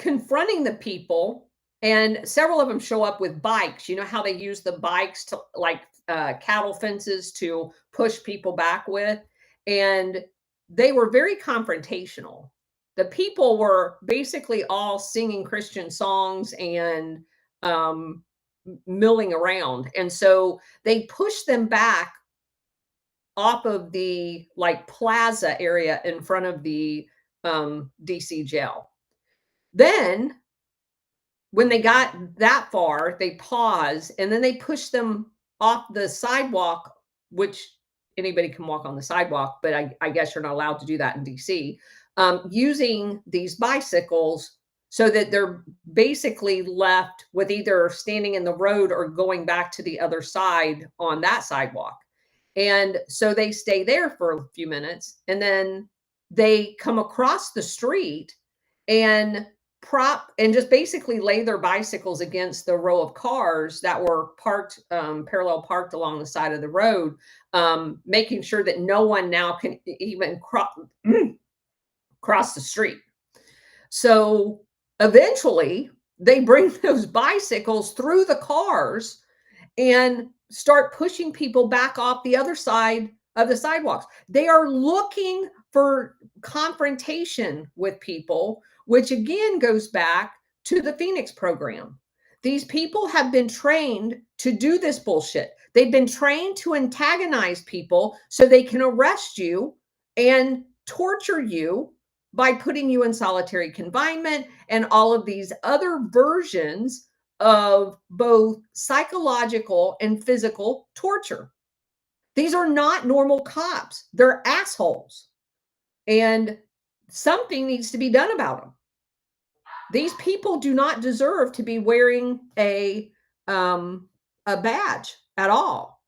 confronting the people, and several of them show up with bikes. You know how they use the bikes to like cattle fences to push people back with, and they were very confrontational. The people were basically all singing Christian songs and um, milling around, and so they pushed them back off of the like plaza area in front of the DC jail. Then when they got that far, they paused and then they pushed them off the sidewalk, which anybody can walk on the sidewalk, but I guess you're not allowed to do that in DC, using these bicycles so that they're basically left with either standing in the road or going back to the other side on that sidewalk. And so they stay there for a few minutes and then they come across the street and prop and just basically lay their bicycles against the row of cars that were parked parallel parked along the side of the road, making sure that no one now can even cross the street. So eventually they bring those bicycles through the cars and start pushing people back off the other side of the sidewalks. They are looking for confrontation with people, which again goes back to the Phoenix program. These people have been trained to do this bullshit. They've been trained to antagonize people so they can arrest you and torture you by putting you in solitary confinement and all of these other versions of both psychological and physical torture. These are not normal cops. They're assholes. And something needs to be done about them. These people do not deserve to be wearing a badge at all.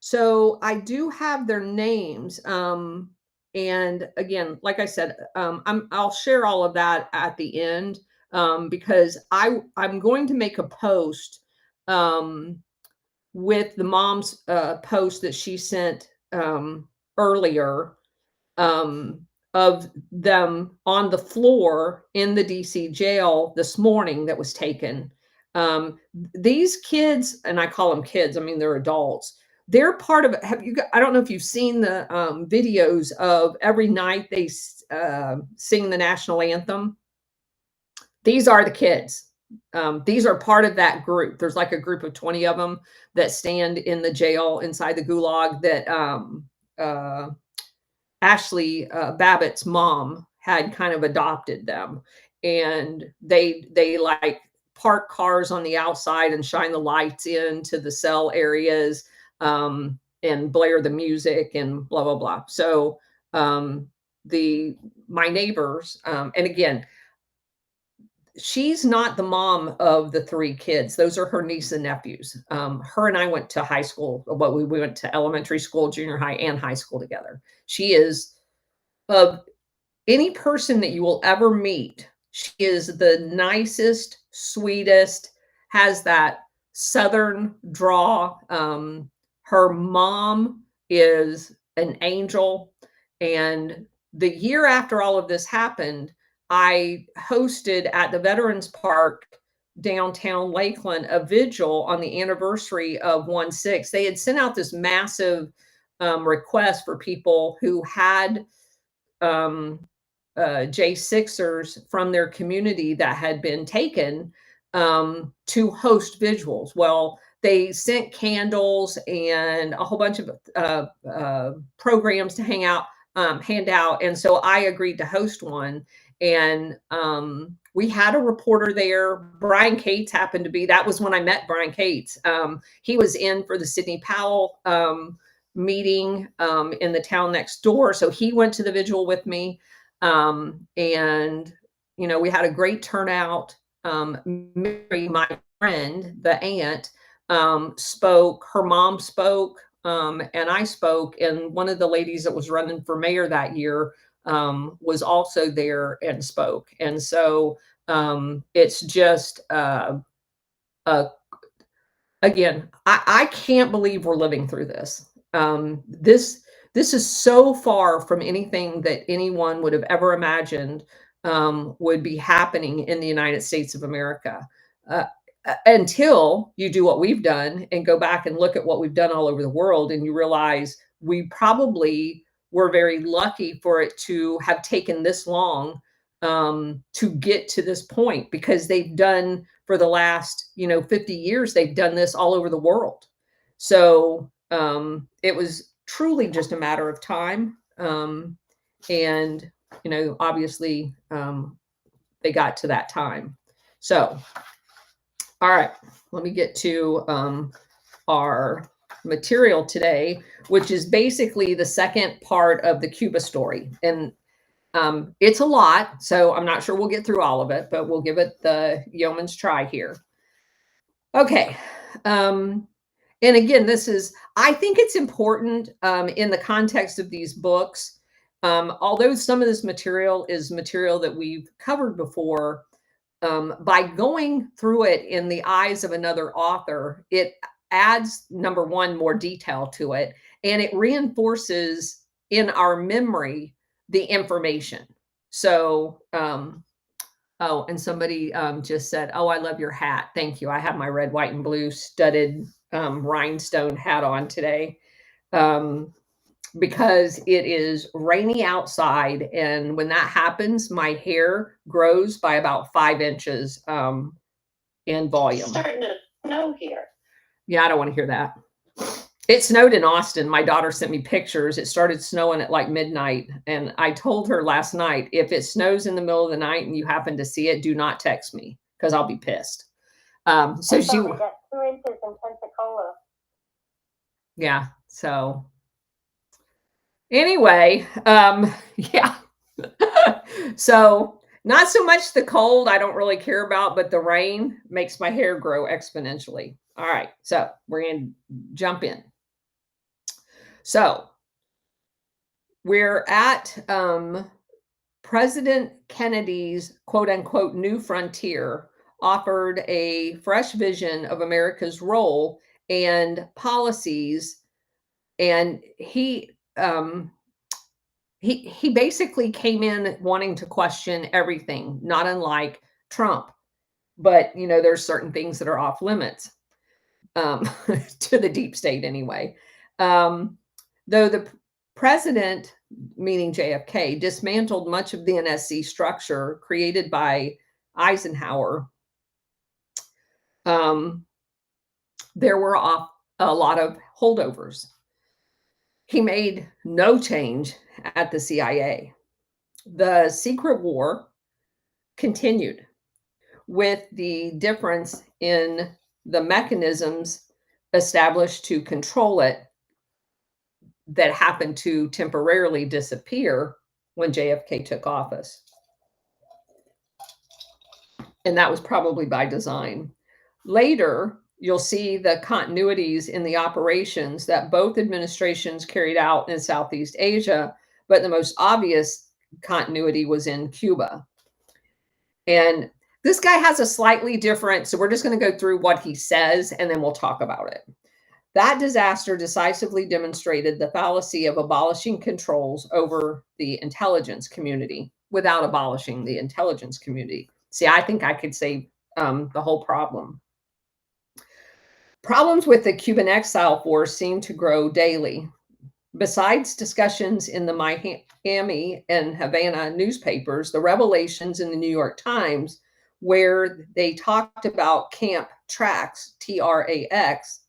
So I do have their names. And again, like I said, I'll share all of that at the end, because I'm going to make a post with the mom's post that she sent earlier, of them on the floor in the DC jail this morning that was taken. These kids, and I call them kids, I mean, they're adults. They're part of it. I don't know if you've seen the videos of every night they sing the national anthem. These are the kids. These are part of that group. There's like a group of 20 of them that stand in the jail inside the gulag that Ashley Babbitt's mom had kind of adopted them, and they like park cars on the outside and shine the lights into the cell areas, and blare the music and blah blah blah. So my neighbors, and again, she's not the mom of the three kids. Those are her niece and nephews. Her and I went to high school. Well, we went to elementary school, junior high, and high school together. She is, of any person that you will ever meet, she is the nicest, sweetest, has that Southern draw. Her mom is an angel. And the year after all of this happened, I hosted at the Veterans Park downtown Lakeland a vigil on the anniversary of 1/6. They had sent out this massive request for people who had J6ers from their community that had been taken, to host vigils. Well, they sent candles and a whole bunch of programs to hand out. And so I agreed to host one. And we had a reporter there. Brian Cates happened to be, that was when I met Brian Cates. He was in for the Sidney Powell meeting in the town next door. So he went to the vigil with me. And, you know, we had a great turnout. Mary, my friend, the aunt, spoke, her mom spoke, and I spoke. And one of the ladies that was running for mayor that year was also there and spoke. And so it's just, again, I can't believe we're living through this. This is so far from anything that anyone would have ever imagined. would be happening in the United States of America. Uh, until you do what we've done and go back and look at what we've done all over the world, and you realize we probably were very lucky for it to have taken this long to get to this point, because they've done for the last 50 years, they've done this all over the world. So it was truly just a matter of time. And obviously they got to that time. So all right, let me get to our material today, which is basically the second part of the Cuba story. And it's a lot, so I'm not sure we'll get through all of it, but we'll give it the yeoman's try here. Okay. And again, I think it's important in the context of these books. Although some of this material is material that we've covered before, by going through it in the eyes of another author, it adds, number one, more detail to it, and it reinforces in our memory the information. So, oh, and somebody just said, "Oh, I love your hat. Thank you. I have my red, white, and blue studded rhinestone hat on today." Because it is rainy outside. And when that happens, my hair grows by about 5 inches in volume. It's starting to snow here. Yeah, I don't want to hear that. It snowed in Austin. My daughter sent me pictures. It started snowing at like midnight. And I told her last night, if it snows in the middle of the night and you happen to see it, do not text me because I'll be pissed. So she got 2 inches in Pensacola. Yeah. So anyway, yeah. So not so much the cold I don't really care about, but the rain makes my hair grow exponentially. All right, so we're going to jump in. So we're at President Kennedy's quote unquote new frontier offered a fresh vision of America's role and policies, and he basically came in wanting to question everything, not unlike Trump. But there's certain things that are off limits to the deep state anyway. Though the president, meaning JFK, dismantled much of the NSC structure created by Eisenhower, there were a lot of holdovers. He made no change at the CIA. The secret war continued, with the difference in the mechanisms established to control it that happened to temporarily disappear when JFK took office. And that was probably by design. Later, you'll see the continuities in the operations that both administrations carried out in Southeast Asia, but the most obvious continuity was in Cuba. And this guy has a slightly different, so we're just going to go through what he says and then we'll talk about it. That disaster decisively demonstrated the fallacy of abolishing controls over the intelligence community without abolishing the intelligence community. See, I think I could say the whole problem. Problems with the Cuban exile force seem to grow daily. Besides discussions in the Miami and Havana newspapers, the revelations in the New York Times, where they talked about Camp Trax, TRAX,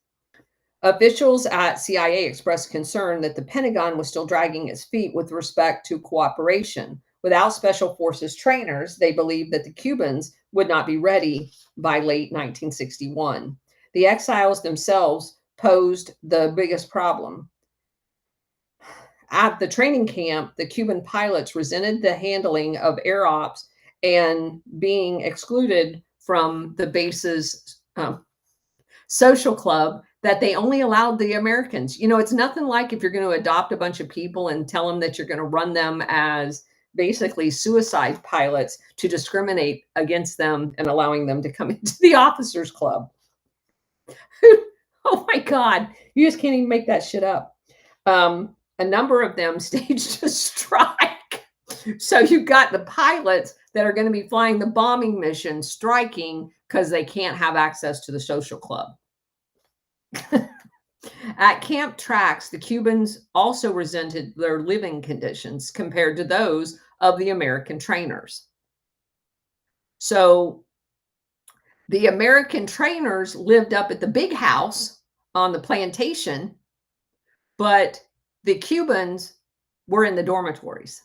officials at CIA expressed concern that the Pentagon was still dragging its feet with respect to cooperation. Without special forces trainers, they believed that the Cubans would not be ready by late 1961. The exiles themselves posed the biggest problem. At the training camp, the Cuban pilots resented the handling of air ops and being excluded from the base's social club that they only allowed the Americans. It's nothing like if you're going to adopt a bunch of people and tell them that you're going to run them as basically suicide pilots to discriminate against them and allowing them to come into the officers club. Oh my God, you just can't even make that shit up. A number of them staged a strike. So you've got the pilots that are going to be flying the bombing mission striking because they can't have access to the social club. At Camp Trax, the Cubans also resented their living conditions compared to those of the American trainers. So the American trainers lived up at the big house on the plantation, but the Cubans were in the dormitories,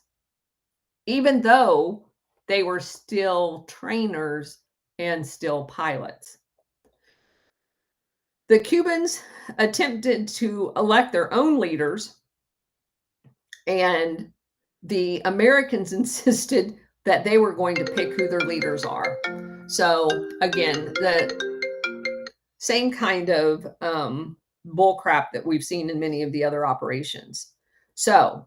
even though they were still trainers and still pilots. The Cubans attempted to elect their own leaders, and the Americans insisted that they were going to pick who their leaders are. So again, the same kind of bullcrap that we've seen in many of the other operations. So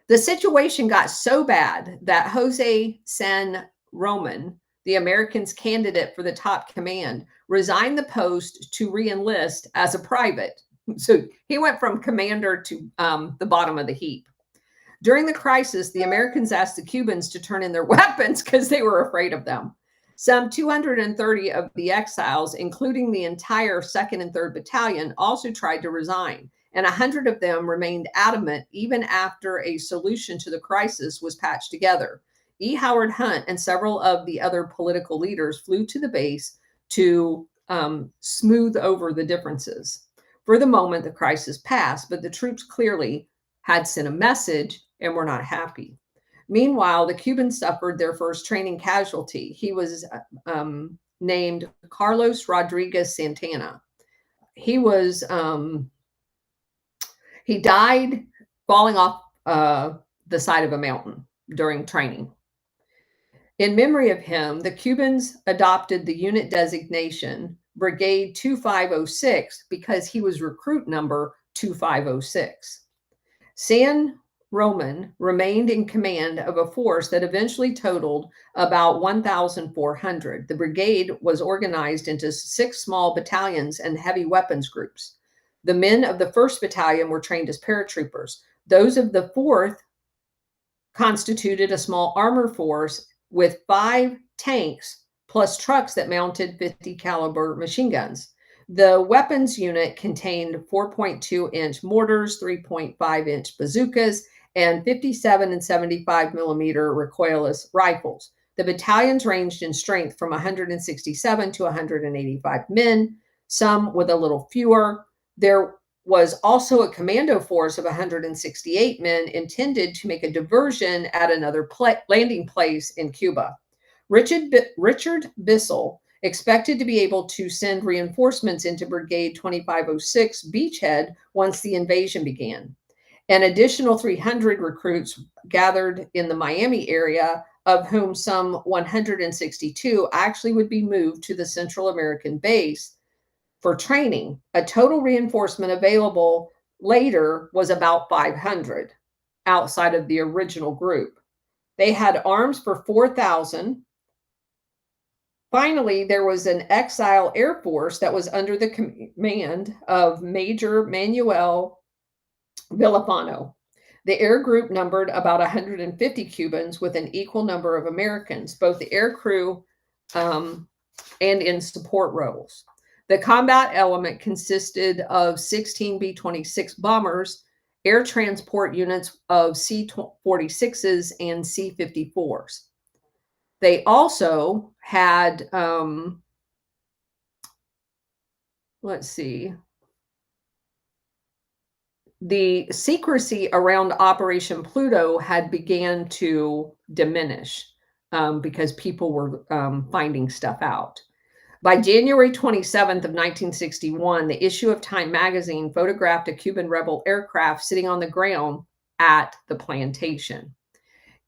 the situation got so bad that Jose San Roman, the Americans' candidate for the top command, resigned the post to re-enlist as a private. So he went from commander to the bottom of the heap. During the crisis, the Americans asked the Cubans to turn in their weapons because they were afraid of them. Some 230 of the exiles, including the entire 2nd and 3rd Battalion, also tried to resign, and 100 of them remained adamant even after a solution to the crisis was patched together. E. Howard Hunt and several of the other political leaders flew to the base to smooth over the differences. For the moment, the crisis passed, but the troops clearly had sent a message and were not happy. Meanwhile, the Cubans suffered their first training casualty. He was named Carlos Rodriguez Santana. He died falling off the side of a mountain during training. In memory of him, the Cubans adopted the unit designation Brigade 2506 because he was recruit number 2506. San Roman remained in command of a force that eventually totaled about 1,400. The brigade was organized into 6 small battalions and heavy weapons groups. The men of the 1st Battalion were trained as paratroopers. Those of the 4th constituted a small armor force with 5 tanks plus trucks that mounted 50 caliber machine guns. The weapons unit contained 4.2-inch mortars, 3.5-inch bazookas, and 57 and 75 millimeter recoilless rifles. The battalions ranged in strength from 167 to 185 men, some with a little fewer. There was also a commando force of 168 men intended to make a diversion at another landing place in Cuba. Richard Bissell expected to be able to send reinforcements into Brigade 2506 Beachhead once the invasion began. An additional 300 recruits gathered in the Miami area, of whom some 162 actually would be moved to the Central American base for training. A total reinforcement available later was about 500 outside of the original group. They had arms for 4,000. Finally, there was an exile air force that was under the command of Major Manuel Villafano. The air group numbered about 150 Cubans with an equal number of Americans, both the air crew and in support roles. The combat element consisted of 16 B-26 bombers, air transport units of C-46s and C-54s. They also had, the secrecy around Operation Pluto had began to diminish because people were finding stuff out. By January 27th of 1961, the issue of Time magazine photographed a Cuban rebel aircraft sitting on the ground at the plantation.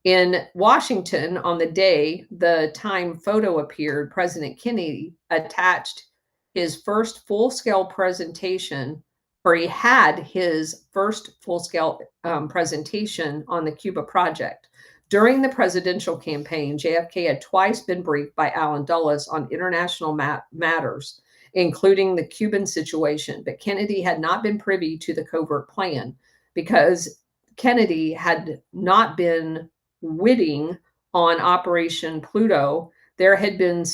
In Washington, on the day the Time photo appeared, President Kennedy attached his first full-scale presentation, or he had his first full-scale presentation on the Cuba project. During the presidential campaign, JFK had twice been briefed by Allen Dulles on international matters, including the Cuban situation, but Kennedy had not been privy to the covert plan because Kennedy had not been witting on Operation Pluto, there had been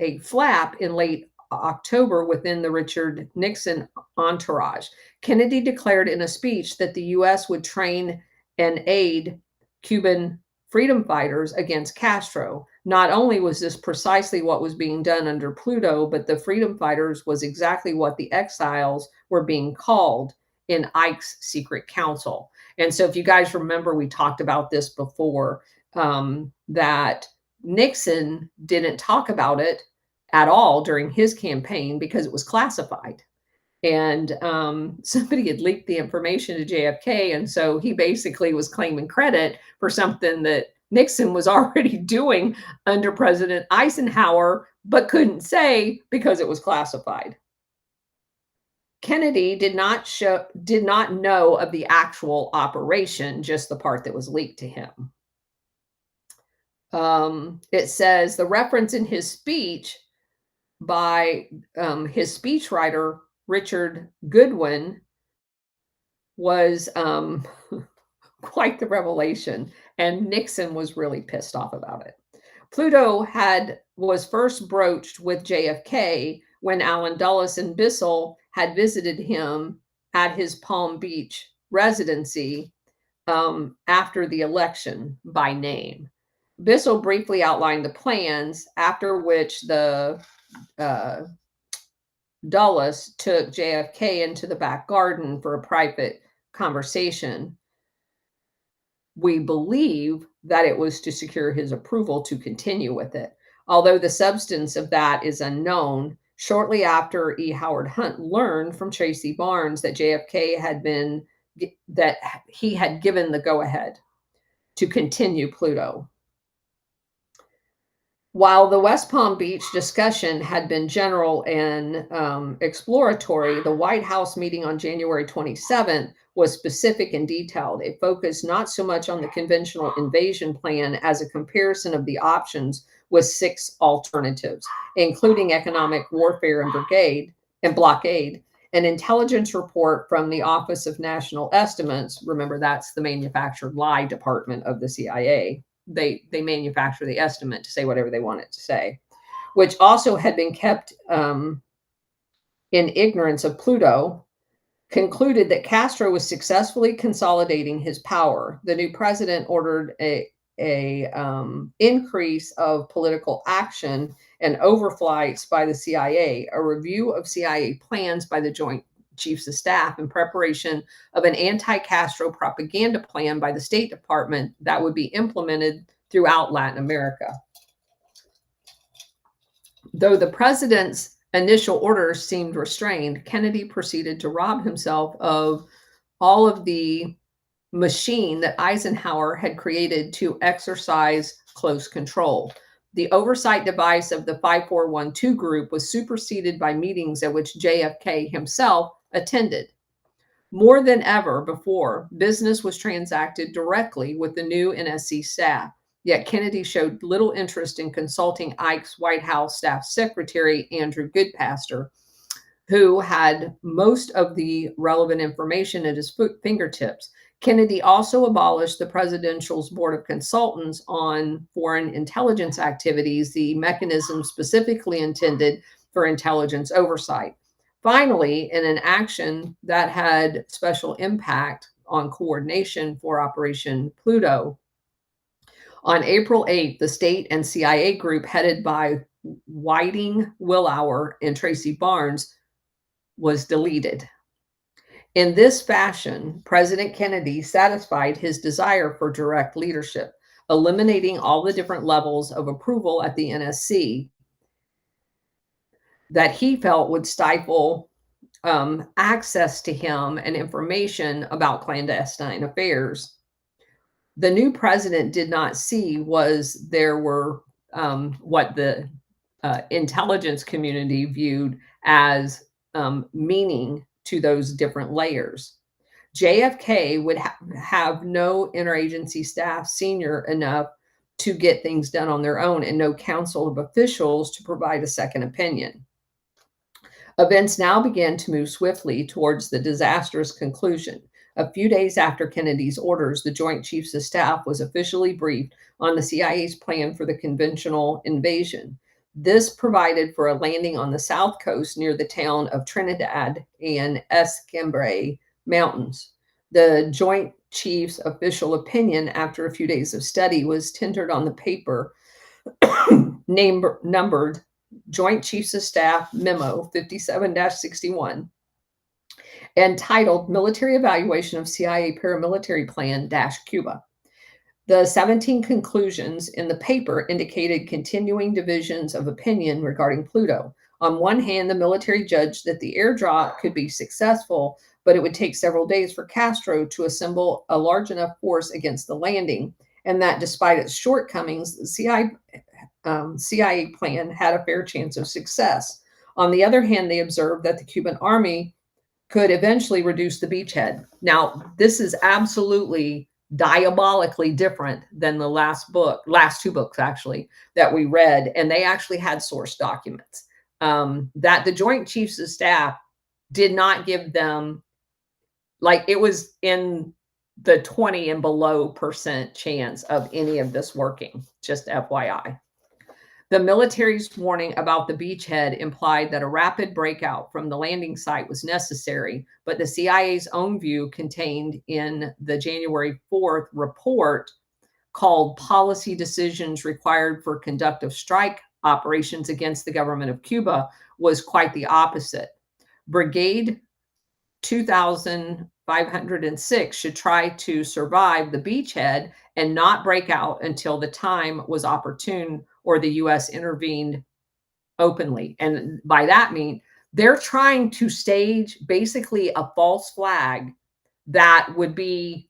a flap in late October within the Richard Nixon entourage. Kennedy declared in a speech that the U.S. would train and aid Cuban freedom fighters against Castro. Not only was this precisely what was being done under Pluto, but the freedom fighters was exactly what the exiles were being called in Ike's secret council. And so, if you guys remember, we talked about this before, that Nixon didn't talk about it at all during his campaign because it was classified. And somebody had leaked the information to JFK. And so he basically was claiming credit for something that Nixon was already doing under President Eisenhower, but couldn't say because it was classified. Kennedy did not know of the actual operation, just the part that was leaked to him. It says the reference in his speech by his speechwriter, Richard Goodwin, was quite the revelation, and Nixon was really pissed off about it. Pluto was first broached with JFK when Allen Dulles and Bissell had visited him at his Palm Beach residency after the election by name. Bissell briefly outlined the plans, after which the Dulles took JFK into the back garden for a private conversation. We believe that it was to secure his approval to continue with it. Although the substance of that is unknown, shortly after E. Howard Hunt learned from Tracy Barnes that JFK he had given the go-ahead to continue Pluto. While the West Palm Beach discussion had been general and exploratory, the White House meeting on January 27th was specific and detailed. It focused not so much on the conventional invasion plan as a comparison of the options with 6 alternatives, including economic warfare and blockade, an intelligence report from the Office of National Estimates. Remember, that's the manufactured lie department of the CIA. They manufacture the estimate to say whatever they want it to say, which also had been kept in ignorance of Pluto, concluded that Castro was successfully consolidating his power. The new president ordered a increase of political action and overflights by the CIA, a review of CIA plans by the Joint Chiefs of Staff in preparation of an anti-Castro propaganda plan by the State Department that would be implemented throughout Latin America. Though the president's initial orders seemed restrained, Kennedy proceeded to rob himself of all of the machine that Eisenhower had created to exercise close control. The oversight device of the 5412 group was superseded by meetings at which JFK himself attended. More than ever before, business was transacted directly with the new NSC staff, yet Kennedy showed little interest in consulting Ike's White House staff secretary, Andrew Goodpaster, who had most of the relevant information at his fingertips. Kennedy also abolished the presidential's Board of Consultants on Foreign Intelligence Activities, the mechanism specifically intended for intelligence oversight. Finally, in an action that had special impact on coordination for Operation Pluto, on April 8th, the state and CIA group headed by Whiting Willauer and Tracy Barnes was deleted. In this fashion, President Kennedy satisfied his desire for direct leadership, eliminating all the different levels of approval at the NSC that he felt would stifle access to him and information about clandestine affairs. The new president did not see was there were what the intelligence community viewed as meaning to those different layers. JFK would have no interagency staff senior enough to get things done on their own and no council of officials to provide a second opinion. Events now began to move swiftly towards the disastrous conclusion. A few days after Kennedy's orders, the Joint Chiefs of Staff was officially briefed on the CIA's plan for the conventional invasion. This provided for a landing on the south coast near the town of Trinidad and Escambray Mountains. The Joint Chiefs' official opinion, after a few days of study, was tendered on the paper numbered Joint Chiefs of Staff Memo 57-61 and titled Military Evaluation of CIA Paramilitary Plan Cuba. The 17 conclusions in the paper indicated continuing divisions of opinion regarding Pluto. On one hand, the military judged that the airdrop could be successful, but it would take several days for Castro to assemble a large enough force against the landing, and that despite its shortcomings, the CIA plan had a fair chance of success. On the other hand, they observed that the Cuban army could eventually reduce the beachhead. Now, this is absolutely diabolically different than the last two books actually, that we read, and they actually had source documents that the Joint Chiefs of Staff did not give them, like it was in the 20 and below % chance of any of this working, just FYI. The military's warning about the beachhead implied that a rapid breakout from the landing site was necessary, but the CIA's own view contained in the January 4th report called Policy Decisions Required for Conduct of Strike Operations Against the Government of Cuba was quite the opposite. Brigade 2506 should try to survive the beachhead and not break out until the time was opportune or the U.S. intervened openly. And by that mean, they're trying to stage basically a false flag that would be,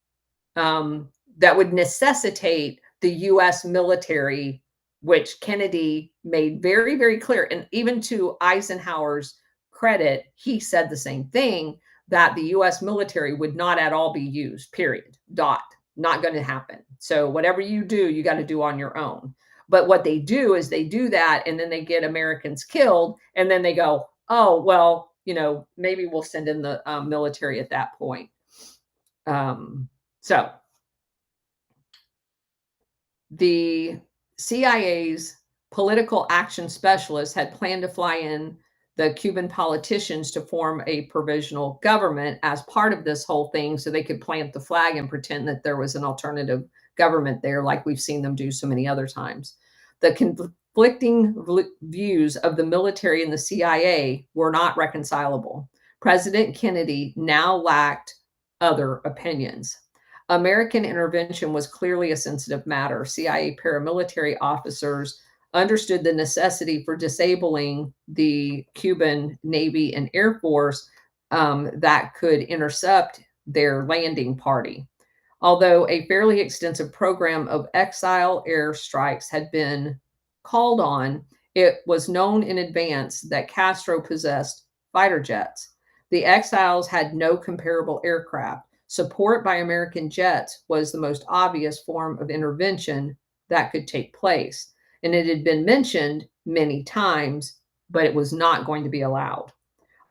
that would necessitate the U.S. military, which Kennedy made very, very clear. And even to Eisenhower's credit, he said the same thing, that the U.S. military would not at all be used, period, dot, not going to happen. So whatever you do, you got to do on your own. But what they do is they do that, and then they get Americans killed, and then they go, oh, well, you know, maybe we'll send in the military at that point. So the CIA's political action specialists had planned to fly in the Cuban politicians to form a provisional government as part of this whole thing, so they could plant the flag and pretend that there was an alternative government there, like we've seen them do so many other times. The conflicting views of the military and the CIA were not reconcilable. President Kennedy now lacked other opinions. American intervention was clearly a sensitive matter. CIA paramilitary officers understood the necessity for disabling the Cuban Navy and Air Force that could intercept their landing party. Although a fairly extensive program of exile airstrikes had been called on, it was known in advance that Castro possessed fighter jets. The exiles had no comparable aircraft. Support by American jets was the most obvious form of intervention that could take place. And it had been mentioned many times, but it was not going to be allowed.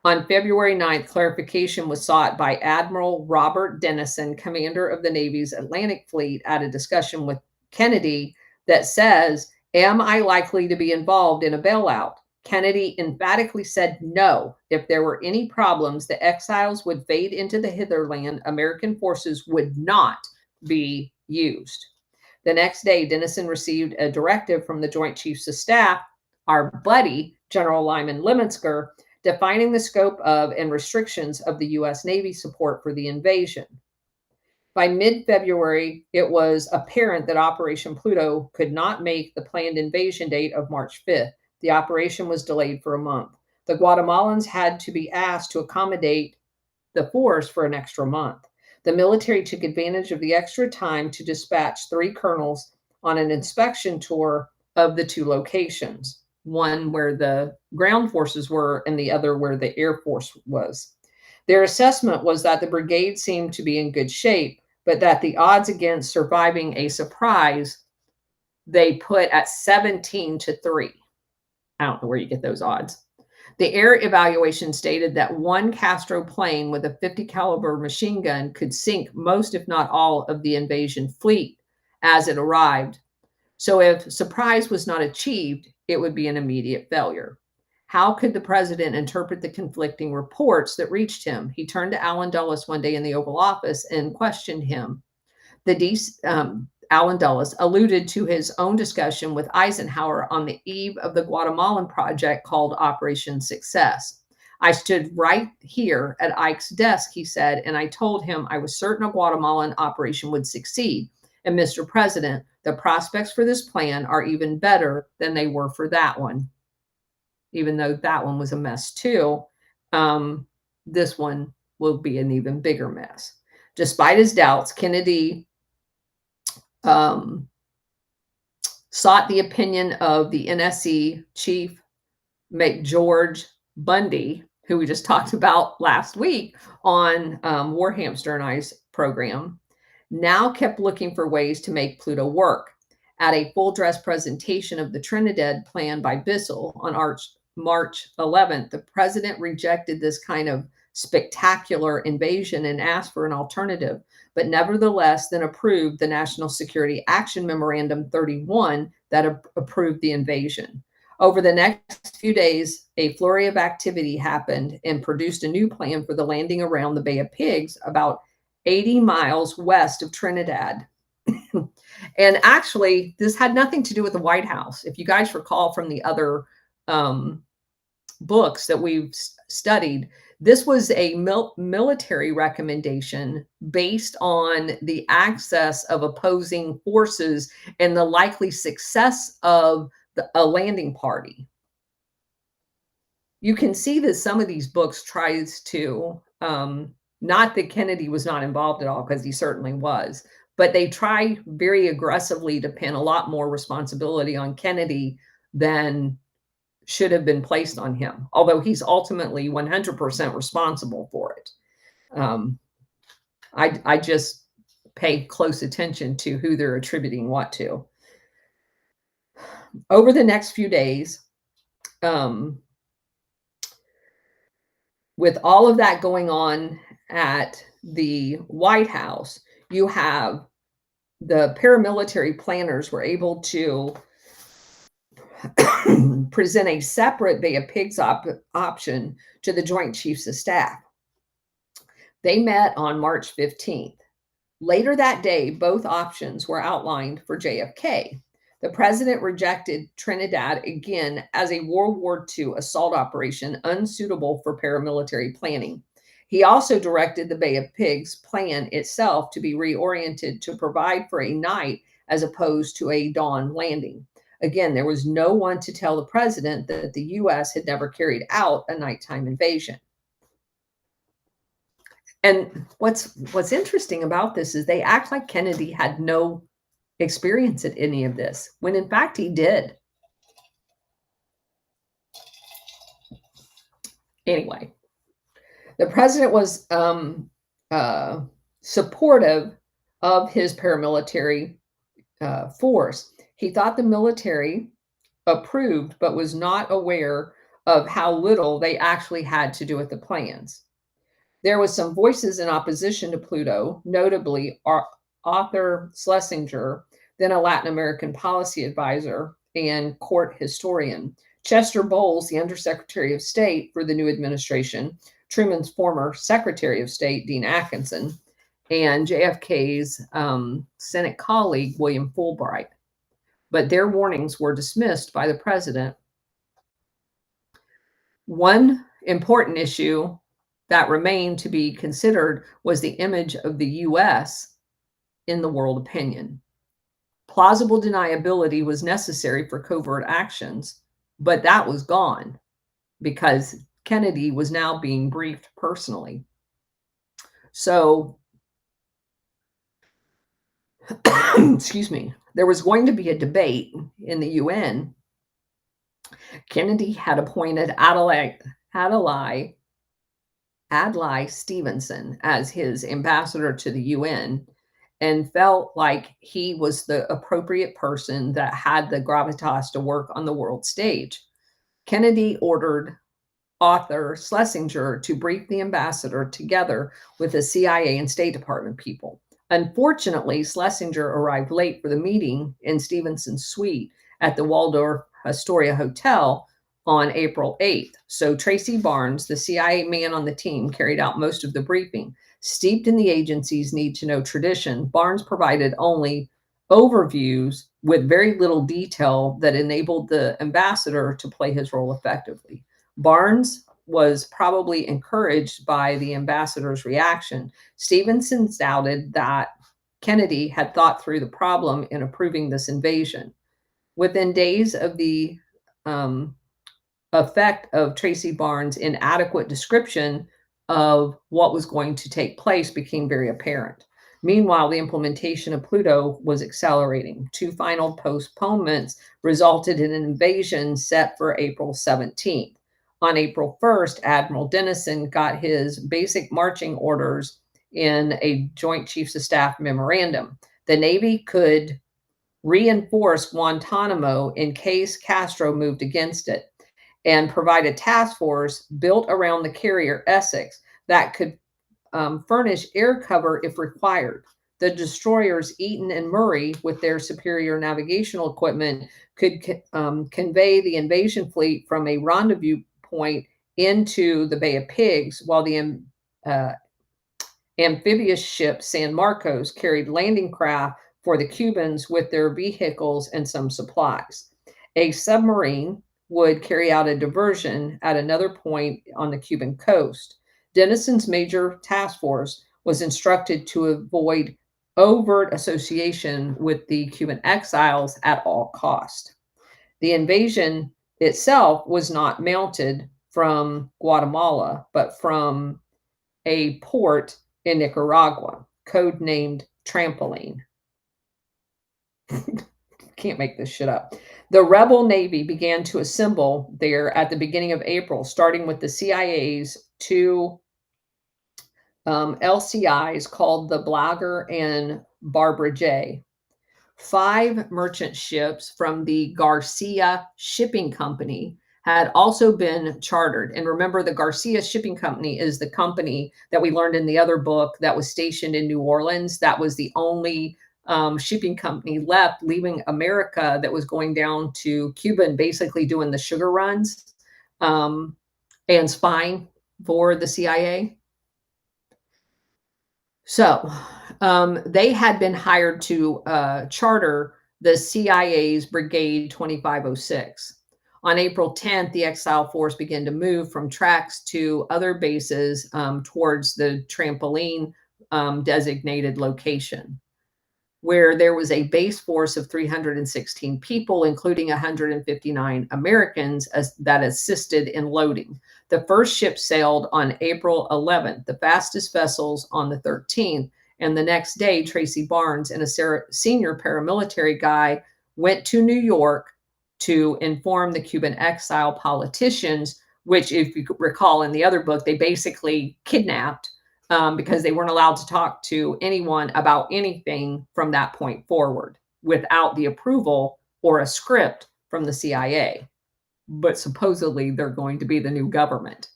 On February 9th, clarification was sought by Admiral Robert Dennison, commander of the Navy's Atlantic Fleet, at a discussion with Kennedy that says, am I likely to be involved in a bailout? Kennedy emphatically said no. If there were any problems, the exiles would fade into the hitherland. American forces would not be used. The next day, Dennison received a directive from the Joint Chiefs of Staff, our buddy, General Lyman Lemonsker, defining the scope of and restrictions of the U.S. Navy support for the invasion. By mid-February, it was apparent that Operation Pluto could not make the planned invasion date of March 5th. The operation was delayed for a month. The Guatemalans had to be asked to accommodate the force for an extra month. The military took advantage of the extra time to dispatch 3 colonels on an inspection tour of the 2 locations, one where the ground forces were and the other where the Air Force was. Their assessment was that the brigade seemed to be in good shape, but that the odds against surviving a surprise they put at 17-3. I don't know where you get those odds. The air evaluation stated that one Castro plane with a 50 caliber machine gun could sink most, if not all, of the invasion fleet as it arrived. So if surprise was not achieved, it would be an immediate failure. How could the president interpret the conflicting reports that reached him? He turned to Allen Dulles one day in the Oval Office and questioned him. Allen Dulles alluded to his own discussion with Eisenhower on the eve of the Guatemalan project called Operation Success. I stood right here at Ike's desk, he said, and I told him I was certain a Guatemalan operation would succeed. And Mr. President, the prospects for this plan are even better than they were for that one. Even though that one was a mess too, this one will be an even bigger mess. Despite his doubts, Kennedy sought the opinion of the NSC chief, McGeorge Bundy, who we just talked about last week on War Hamster and I's program, now kept looking for ways to make Pluto work. At a full dress presentation of the Trinidad plan by Bissell on March 11th, the president rejected this kind of spectacular invasion and asked for an alternative, but nevertheless then approved the National Security Action Memorandum 31 that approved the invasion. Over the next few days, a flurry of activity happened and produced a new plan for the landing around the Bay of Pigs, about 80 miles west of Trinidad. And actually, this had nothing to do with the White House. If you guys recall from the other books that we've studied, this was a military recommendation based on the access of opposing forces and the likely success of a landing party. You can see that some of these books tries to, not that Kennedy was not involved at all, because he certainly was, but they try very aggressively to pin a lot more responsibility on Kennedy than should have been placed on him, although he's ultimately 100% responsible for it. I just pay close attention to who they're attributing what to. Over the next few days, with all of that going on at the White House, you have the paramilitary planners were able to present a separate Bay of Pigs option to the Joint Chiefs of Staff. They met on March 15th. Later that day, both options were outlined for JFK. The president rejected Trinidad again as a World War II assault operation unsuitable for paramilitary planning. He also directed the Bay of Pigs plan itself to be reoriented to provide for a night as opposed to a dawn landing. Again, there was no one to tell the president that the U.S. had never carried out a nighttime invasion. And what's interesting about this is they act like Kennedy had no experience at any of this, when in fact he did. Anyway, the president was supportive of his paramilitary force. He thought the military approved, but was not aware of how little they actually had to do with the plans. There was some voices in opposition to Pluto, notably Arthur Schlesinger, then a Latin American policy advisor and court historian, Chester Bowles, the Undersecretary of State for the new administration, Truman's former Secretary of State, Dean Atkinson, and JFK's Senate colleague, William Fulbright. But their warnings were dismissed by the president. One important issue that remained to be considered was the image of the U.S. in the world opinion. Plausible deniability was necessary for covert actions, but that was gone because Kennedy was now being briefed personally. So, excuse me, there was going to be a debate in the UN. Kennedy had appointed Adlai Stevenson as his ambassador to the UN and felt like he was the appropriate person that had the gravitas to work on the world stage. Kennedy ordered Arthur Schlesinger to brief the ambassador together with the CIA and State Department people. Unfortunately, Schlesinger arrived late for the meeting in Stevenson's suite at the Waldorf Astoria Hotel on April 8th. So Tracy Barnes, the CIA man on the team, carried out most of the briefing. Steeped in the agency's need-to-know tradition, Barnes provided only overviews with very little detail that enabled the ambassador to play his role effectively. Barnes was probably encouraged by the ambassador's reaction. Stevenson doubted that Kennedy had thought through the problem in approving this invasion. Within days of the effect of Tracy Barnes' inadequate description of what was going to take place became very apparent. Meanwhile, the implementation of Pluto was accelerating. Two final postponements resulted in an invasion set for April 17th. On April 1st, Admiral Dennison got his basic marching orders in a Joint Chiefs of Staff memorandum. The Navy could reinforce Guantanamo in case Castro moved against it, and provide a task force built around the carrier Essex that could furnish air cover if required. The destroyers Eaton and Murray, with their superior navigational equipment, could convey the invasion fleet from a rendezvous point into the Bay of Pigs, while the amphibious ship San Marcos carried landing craft for the Cubans with their vehicles and some supplies. A submarine would carry out a diversion at another point on the Cuban coast. Dennison's major task force was instructed to avoid overt association with the Cuban exiles at all cost. The invasion itself was not mounted from Guatemala, but from a port in Nicaragua, codenamed Trampoline. Can't make this shit up. The rebel Navy began to assemble there at the beginning of April, starting with the CIA's two LCIs called the Blagger and Barbara J. 5 merchant ships from the Garcia Shipping Company had also been chartered. And remember, the Garcia Shipping Company is the company that we learned in the other book that was stationed in New Orleans. That was the only shipping company left, leaving America, that was going down to Cuba and basically doing the sugar runs and spying for the CIA. So they had been hired to charter the CIA's Brigade 2506. On April 10th, the exile force began to move from tracks to other bases towards the Trampoline designated location, where there was a base force of 316 people, including 159 Americans that assisted in loading. The first ship sailed on April 11th, the fastest vessels on the 13th, and the next day, Tracy Barnes and a senior paramilitary guy went to New York to inform the Cuban exile politicians, which, if you recall in the other book, they basically kidnapped because they weren't allowed to talk to anyone about anything from that point forward without the approval or a script from the CIA. But supposedly they're going to be the new government.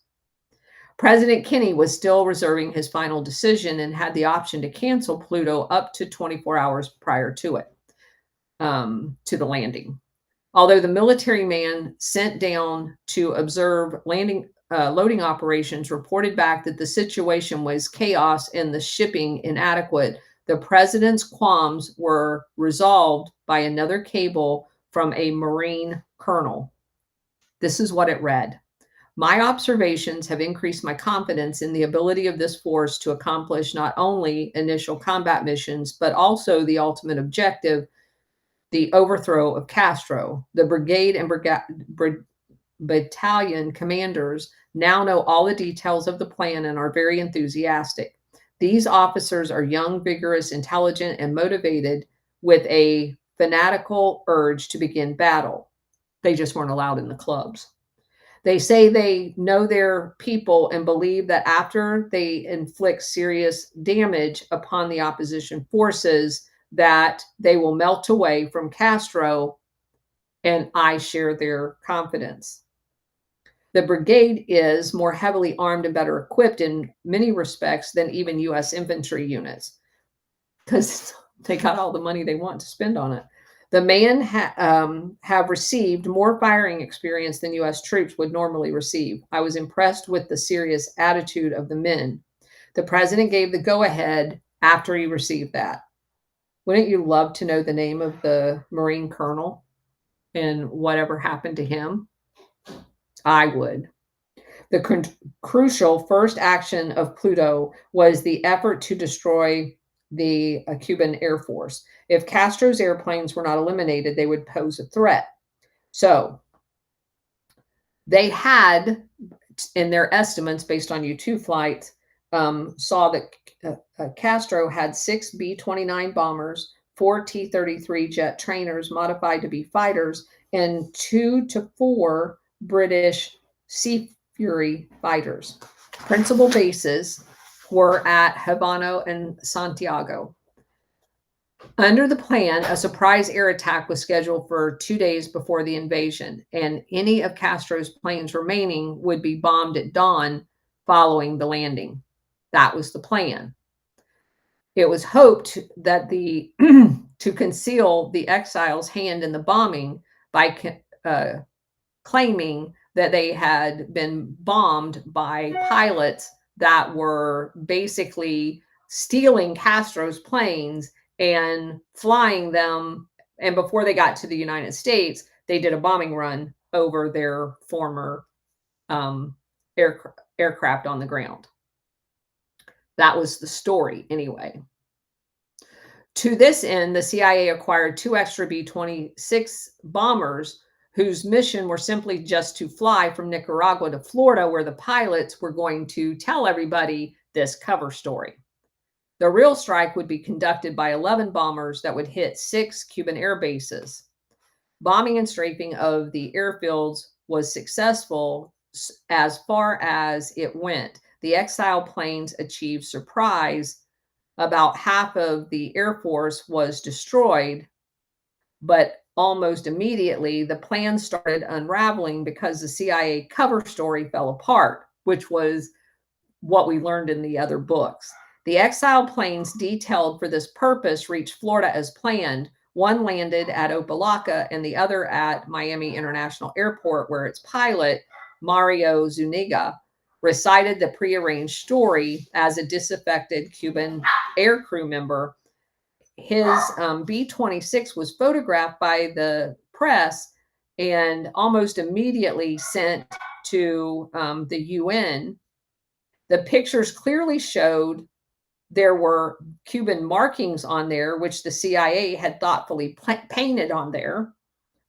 President Kennedy was still reserving his final decision and had the option to cancel Pluto up to 24 hours prior to it, to the landing. Although the military man sent down to observe loading operations reported back that the situation was chaos and the shipping inadequate, the president's qualms were resolved by another cable from a Marine colonel. This is what it read. My observations have increased my confidence in the ability of this force to accomplish not only initial combat missions, but also the ultimate objective, the overthrow of Castro. The brigade and battalion commanders now know all the details of the plan and are very enthusiastic. These officers are young, vigorous, intelligent, and motivated with a fanatical urge to begin battle. They just weren't allowed in the clubs. They say they know their people and believe that after they inflict serious damage upon the opposition forces, that they will melt away from Castro, and I share their confidence. The brigade is more heavily armed and better equipped in many respects than even U.S. infantry units because they got all the money they want to spend on it. The men have received more firing experience than U.S. troops would normally receive. I was impressed with the serious attitude of the men. The president gave the go ahead after he received that. Wouldn't you love to know the name of the Marine colonel and whatever happened to him? I would. The crucial first action of Pluto was the effort to destroy the Cuban Air Force. If Castro's airplanes were not eliminated, they would pose a threat. So they had, in their estimates based on U-2 flights, saw that Castro had 6 B-29 bombers, 4 T-33 jet trainers modified to be fighters, and 2 to 4 British Sea Fury fighters. Principal bases were at Havana and Santiago. Under the plan, a surprise air attack was scheduled for 2 days before the invasion, and any of Castro's planes remaining would be bombed at dawn following the landing. That was the plan. It was hoped that to conceal the exiles' hand in the bombing by claiming that they had been bombed by pilots that were basically stealing Castro's planes and flying them. And before they got to the United States, they did a bombing run over their former aircraft on the ground. That was the story anyway. To this end, the CIA acquired 2 extra B-26 bombers whose mission were simply just to fly from Nicaragua to Florida, where the pilots were going to tell everybody this cover story. The real strike would be conducted by 11 bombers that would hit 6 Cuban air bases. Bombing and strafing of the airfields was successful as far as it went. The exile planes achieved surprise. About half of the Air Force was destroyed, but almost immediately the plan started unraveling because the CIA cover story fell apart, which was what we learned in the other books. The exile planes detailed for this purpose reached Florida as planned. One landed at Opa-locka and the other at Miami International Airport, where its pilot, Mario Zuniga, recited the prearranged story as a disaffected Cuban aircrew member. His B-26 was photographed by the press and almost immediately sent to the UN. The pictures clearly showed there were Cuban markings on there, which the CIA had thoughtfully painted on there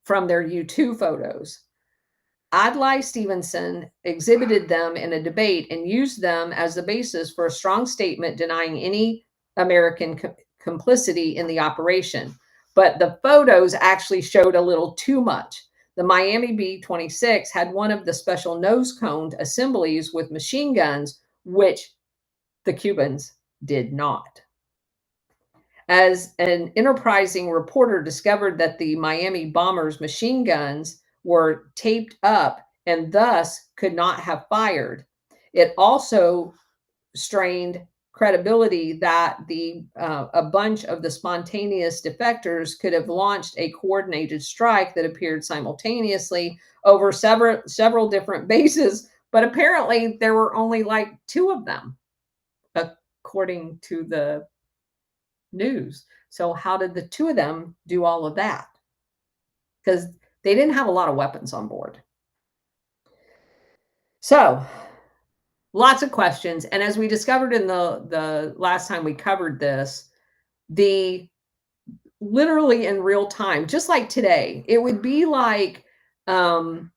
from their U-2 photos. Adlai Stevenson exhibited them in a debate and used them as the basis for a strong statement denying any American complicity in the operation. But the photos actually showed a little too much. The Miami B-26 had one of the special nose-coned assemblies with machine guns, which the Cubans did not. As an enterprising reporter discovered that the Miami bombers' machine guns were taped up and thus could not have fired, it also strained credibility that a bunch of the spontaneous defectors could have launched a coordinated strike that appeared simultaneously over several different bases, but apparently there were only like 2 of them, according to the news. So how did the 2 of them do all of that? Because they didn't have a lot of weapons on board. So lots of questions. And as we discovered in the last time we covered this, literally in real time, just like today, it would be like, you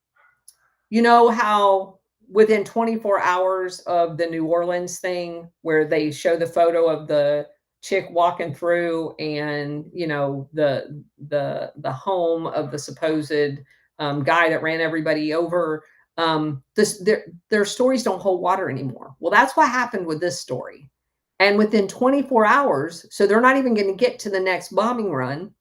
know how within 24 hours of the New Orleans thing, where they show the photo of the chick walking through and, you know, the home of the supposed guy that ran everybody over, their stories don't hold water anymore. Well, that's what happened with this story. And within 24 hours, so they're not even going to get to the next bombing run,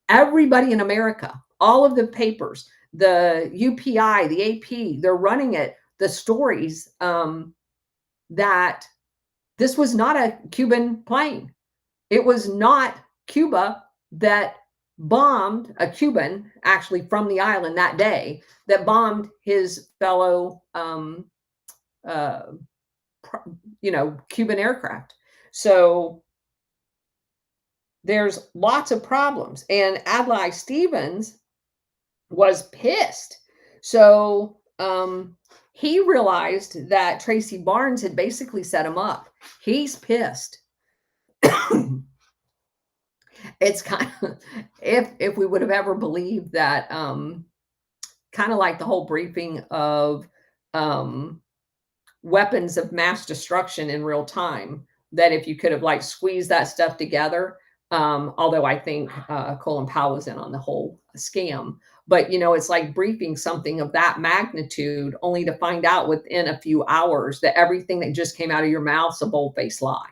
everybody in America, all of the papers, the UPI, the AP, they're running it, the stories that this was not a Cuban plane. It was not Cuba that bombed, a Cuban actually from the island that day, that bombed his fellow, Cuban aircraft. So there's lots of problems. And Adlai Stevens was pissed. So he realized that Tracy Barnes had basically set him up. He's pissed. It's kind of, if we would have ever believed that, kind of like the whole briefing of weapons of mass destruction in real time, that if you could have like squeezed that stuff together, although I think Colin Powell was in on the whole scam, but it's like briefing something of that magnitude only to find out within a few hours that everything that just came out of your mouth is a bold-faced lie.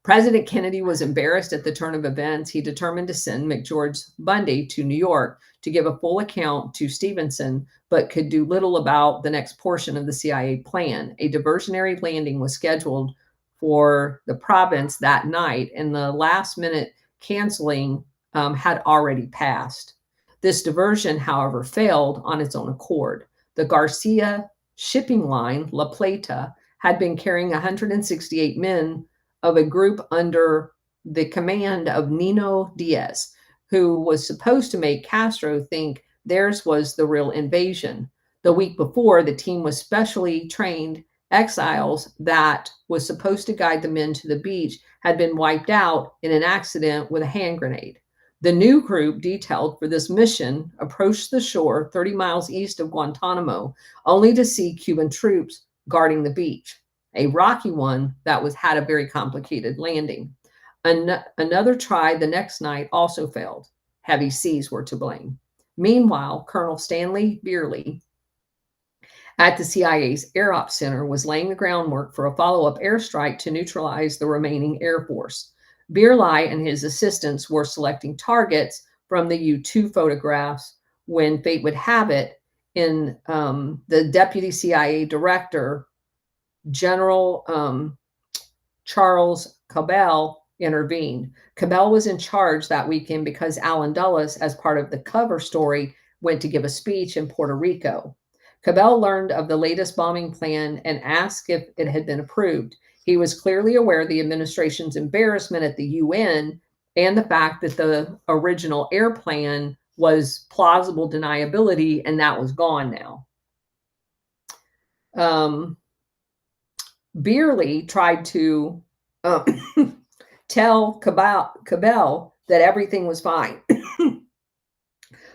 President Kennedy was embarrassed at the turn of events. He determined to send McGeorge Bundy to New York to give a full account to Stevenson, but could do little about the next portion of the CIA plan. A diversionary landing was scheduled for the province that night, and the last-minute canceling had already passed. This diversion, however, failed on its own accord. The Garcia shipping line, La Plata, had been carrying 168 men of a group under the command of Nino Diaz, who was supposed to make Castro think theirs was the real invasion. The week before, the team was specially trained exiles that was supposed to guide the men to the beach had been wiped out in an accident with a hand grenade. The new group detailed for this mission approached the shore 30 miles east of Guantanamo, only to see Cuban troops guarding the beach. A rocky one that had a very complicated landing. Another try the next night also failed. Heavy seas were to blame. Meanwhile, Colonel Stanley Beerley at the CIA's Air Ops Center was laying the groundwork for a follow-up airstrike to neutralize the remaining Air Force. Beerley and his assistants were selecting targets from the U-2 photographs when fate would have it. In the deputy CIA director, General Charles Cabell, intervened. Cabell was in charge that weekend because Alan Dulles, as part of the cover story, went to give a speech in Puerto Rico. Cabell learned of the latest bombing plan and asked if it had been approved. He was clearly aware of the administration's embarrassment at the UN and the fact that the original air plan was plausible deniability, and that was gone now. Beerley tried to tell Cabell that everything was fine.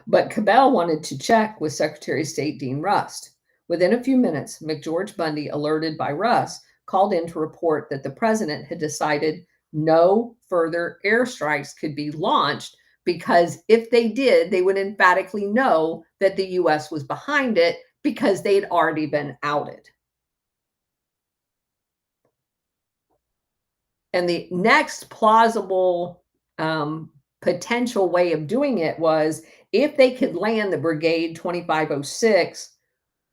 But Cabell wanted to check with Secretary of State Dean Rust. Within a few minutes, McGeorge Bundy, alerted by Rust, called in to report that the president had decided no further airstrikes could be launched because if they did, they would emphatically know that the U.S. was behind it because they'd already been outed. And the next plausible potential way of doing it was if they could land the Brigade 2506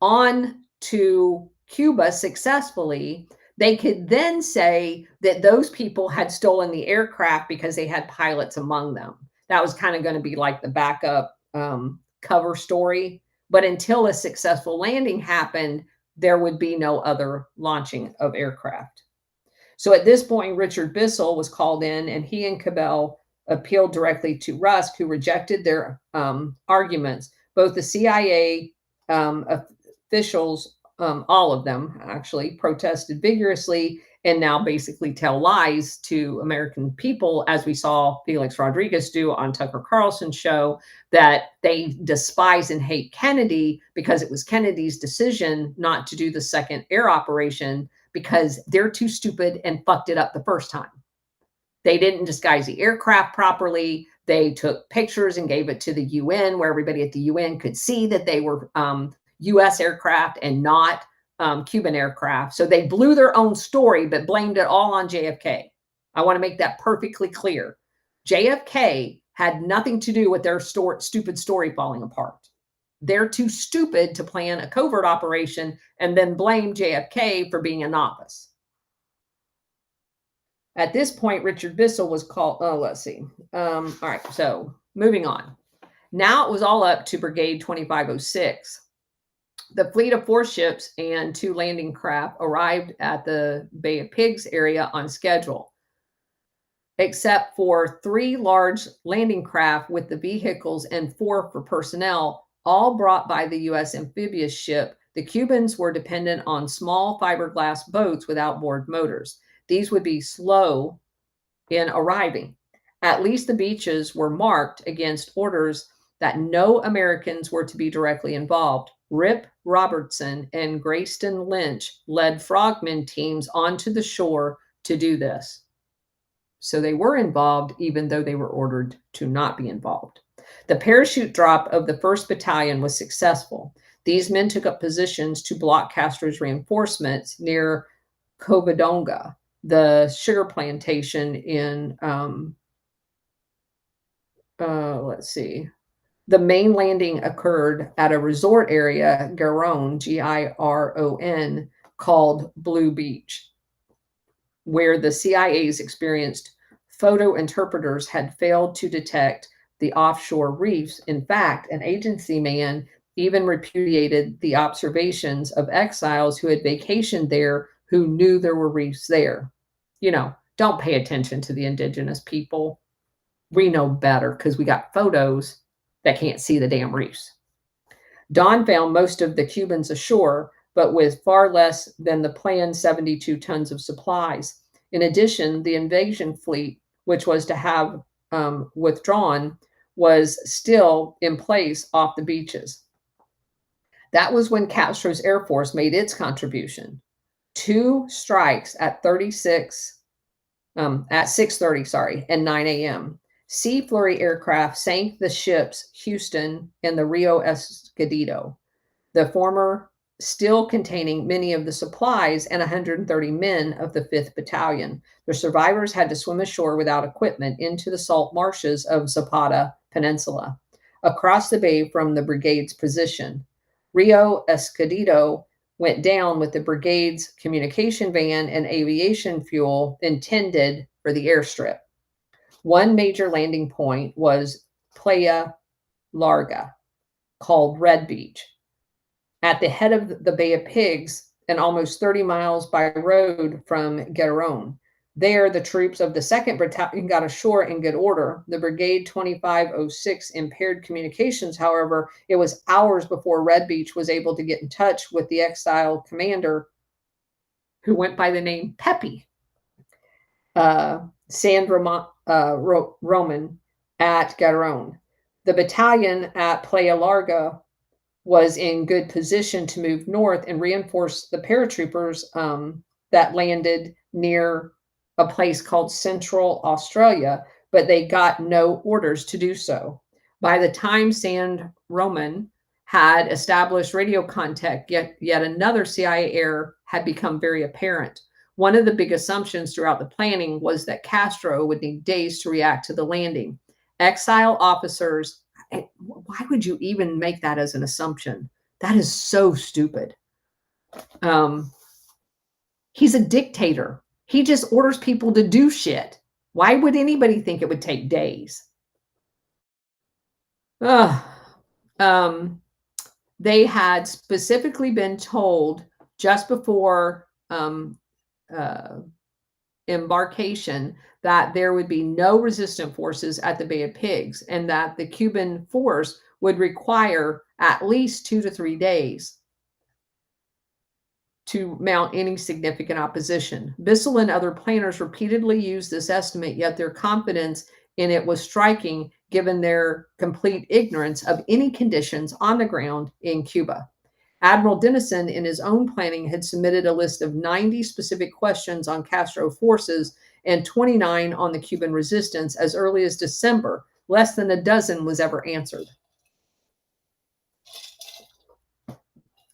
on to Cuba successfully, they could then say that those people had stolen the aircraft because they had pilots among them. That was kind of going to be like the backup cover story. But until a successful landing happened, there would be no other launching of aircraft. So at this point, Richard Bissell was called in, and he and Cabell appealed directly to Rusk, who rejected their arguments. Both the CIA officials, all of them actually, protested vigorously and now basically tell lies to American people, as we saw Felix Rodriguez do on Tucker Carlson's show, that they despise and hate Kennedy because it was Kennedy's decision not to do the second air operation because they're too stupid and fucked it up the first time. They didn't disguise the aircraft properly. They took pictures and gave it to the UN where everybody at the UN could see that they were US aircraft and not Cuban aircraft. So they blew their own story, but blamed it all on JFK. I want to make that perfectly clear. JFK had nothing to do with their stupid story falling apart. They're too stupid to plan a covert operation and then blame JFK for being a novice. At this point, Richard Bissell was called, let's see. All right, so moving on. Now it was all up to Brigade 2506. The fleet of 4 ships and 2 landing craft arrived at the Bay of Pigs area on schedule, except for 3 large landing craft with the vehicles and 4 for personnel, all brought by the U.S. amphibious ship. The Cubans were dependent on small fiberglass boats with outboard motors. These would be slow in arriving. At least the beaches were marked against orders that no Americans were to be directly involved. Rip Robertson and Grayston Lynch led frogmen teams onto the shore to do this. So they were involved, even though they were ordered to not be involved. The parachute drop of the 1st Battalion was successful. These men took up positions to block Castro's reinforcements near Covadonga, the sugar plantation in, let's see. The main landing occurred at a resort area, Giron, Giron, called Blue Beach, where the CIA's experienced photo interpreters had failed to detect the offshore reefs. In fact, an agency man even repudiated the observations of exiles who had vacationed there who knew there were reefs there. You know, don't pay attention to the indigenous people. We know better because we got photos that can't see the damn reefs. Dawn found most of the Cubans ashore, but with far less than the planned 72 tons of supplies. In addition, the invasion fleet, which was to have withdrawn, was still in place off the beaches. That was when Castro's Air Force made its contribution. 2 strikes at 6:30, and 9 a.m. Sea Flurry aircraft sank the ships Houston and the Rio Escondido, the former still containing many of the supplies and 130 men of the 5th Battalion. The survivors had to swim ashore without equipment into the salt marshes of Zapata Peninsula, across the bay from the brigade's position. Rio Escondido went down with the brigade's communication van and aviation fuel intended for the airstrip. One major landing point was Playa Larga, called Red Beach, at the head of the Bay of Pigs and almost 30 miles by road from Giron. There, the troops of the 2nd Battalion got ashore in good order. The Brigade 2506 impaired communications, however. It was hours before Red Beach was able to get in touch with the exiled commander, who went by the name Pepe, Roman at Giron. The battalion at Playa Larga was in good position to move north and reinforce the paratroopers that landed near a place called Central Australia, but they got no orders to do so. By the time San Roman had established radio contact, yet another CIA error had become very apparent. One of the big assumptions throughout the planning was that Castro would need days to react to the landing. Exile officers, why would you even make that as an assumption? That is so stupid. He's a dictator. He just orders people to do shit. Why would anybody think it would take days? They had specifically been told just before embarkation that there would be no resistant forces at the Bay of Pigs, and that the Cuban force would require at least 2 to 3 days to mount any significant opposition. Bissell and other planners repeatedly used this estimate, yet their confidence in it was striking given their complete ignorance of any conditions on the ground in Cuba. Admiral Dennison, in his own planning, had submitted a list of 90 specific questions on Castro forces and 29 on the Cuban resistance as early as December. Less than a dozen was ever answered.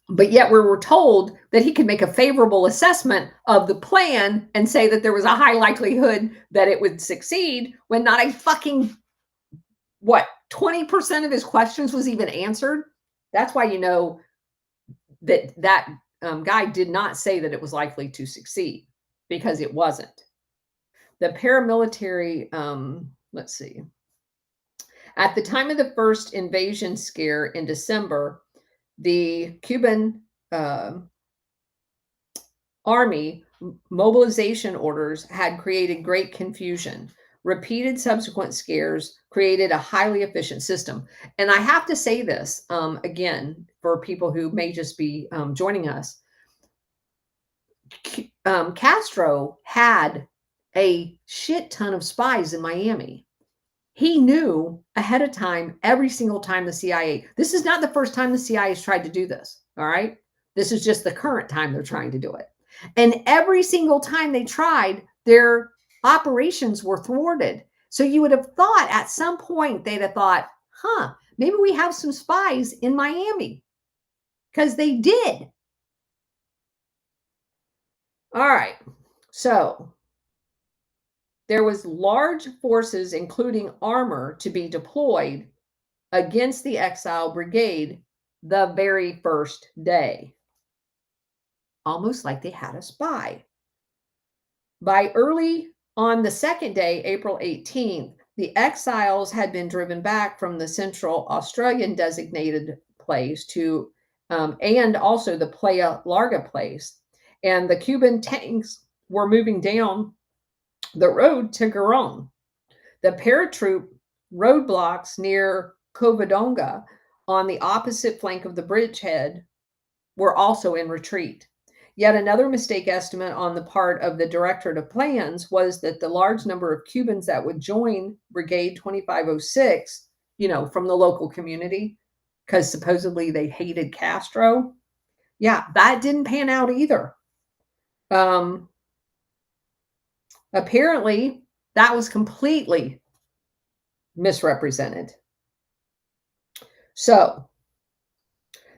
But yet we were told that he could make a favorable assessment of the plan and say that there was a high likelihood that it would succeed, when not a fucking what, 20% of his questions was even answered. That's why you know that guy did not say that it was likely to succeed, because it wasn't. The paramilitary, let's see. At the time of the first invasion scare in December, the Cuban army mobilization orders had created great confusion. Repeated subsequent scares created a highly efficient system. And I have to say this again for people who may just be joining us. Castro had a shit ton of spies in Miami. He knew ahead of time every single time the CIA. This is not the first time the CIA has tried to do this. All right. This is just the current time they're trying to do it. And every single time they tried, their operations were thwarted. So you would have thought at some point they'd have thought, maybe we have some spies in Miami, because they did. All right. So there was large forces, including armor, to be deployed against the Exile Brigade the very first day. Almost like they had a spy. By early on the second day, April 18th, the exiles had been driven back from the Central Australian designated place to, and also the Playa Larga place. And the Cuban tanks were moving down the road to Giron. The paratroop roadblocks near Covadonga on the opposite flank of the bridgehead were also in retreat. Yet another mistake estimate on the part of the Directorate of Plans was that the large number of Cubans that would join Brigade 2506, from the local community, because supposedly they hated Castro. Yeah, that didn't pan out either. Apparently, that was completely misrepresented. So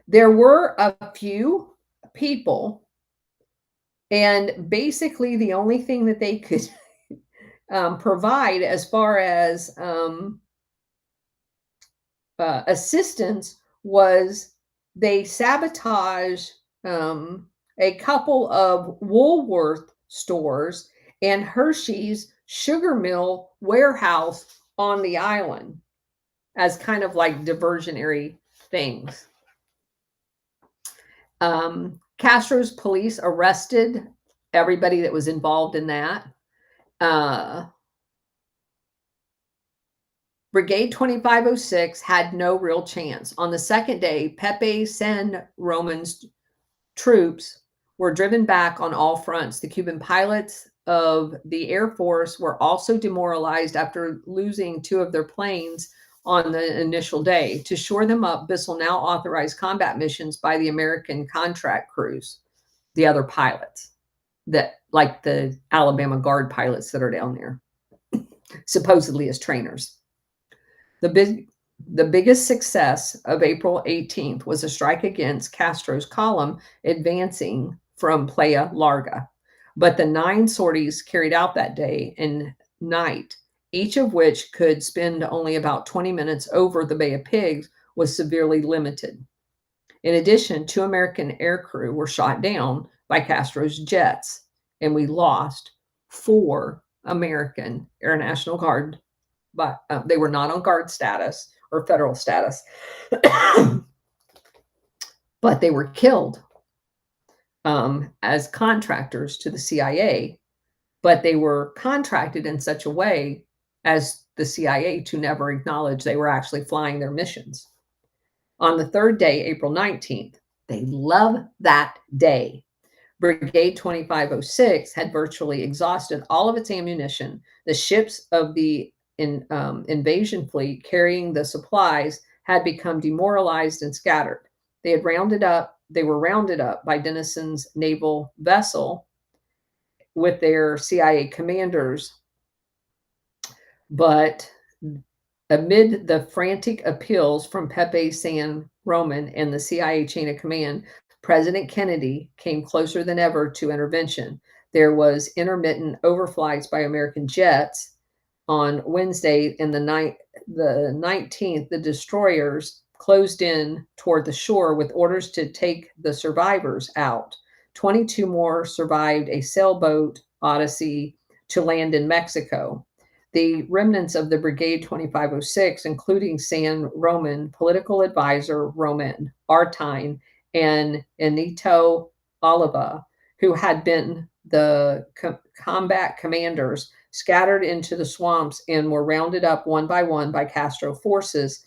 there were a few people, and basically the only thing that they could provide as far as assistance was they sabotaged a couple of Woolworth stores and Hershey's sugar mill warehouse on the island as kind of like diversionary things. Castro's police arrested everybody that was involved in that. Brigade 2506 had no real chance. On the second day, Pepe San Roman's troops were driven back on all fronts. The Cuban pilots of the Air Force were also demoralized after losing two of their planes on the initial day. To shore them up, Bissell now authorized combat missions by the American contract crews, the other pilots, that like the Alabama Guard pilots that are down there, supposedly as trainers. The biggest success of April 18th was a strike against Castro's column advancing from Playa Larga. But the 9 sorties carried out that day and night, each of which could spend only about 20 minutes over the Bay of Pigs, was severely limited. In addition, 2 American aircrew were shot down by Castro's jets, and we lost 4 American Air National Guard, but they were not on guard status or federal status, but they were killed as contractors to the CIA, but they were contracted in such a way as the CIA to never acknowledge they were actually flying their missions. On the third day, April 19th, they love that day. Brigade 2506 had virtually exhausted all of its ammunition. The ships of the invasion fleet carrying the supplies had become demoralized and scattered. They were rounded up by Denison's naval vessel with their CIA commanders. But amid the frantic appeals from Pepe San Roman and the CIA chain of command, President Kennedy came closer than ever to intervention. There was intermittent overflights by American jets on Wednesday, and the the 19th, the destroyers closed in toward the shore with orders to take the survivors out. 22 more survived a sailboat odyssey to land in Mexico. The remnants of the Brigade 2506, including San Roman, political advisor Roman Artine, and Anito Oliva, who had been the combat commanders, scattered into the swamps and were rounded up one by Castro forces,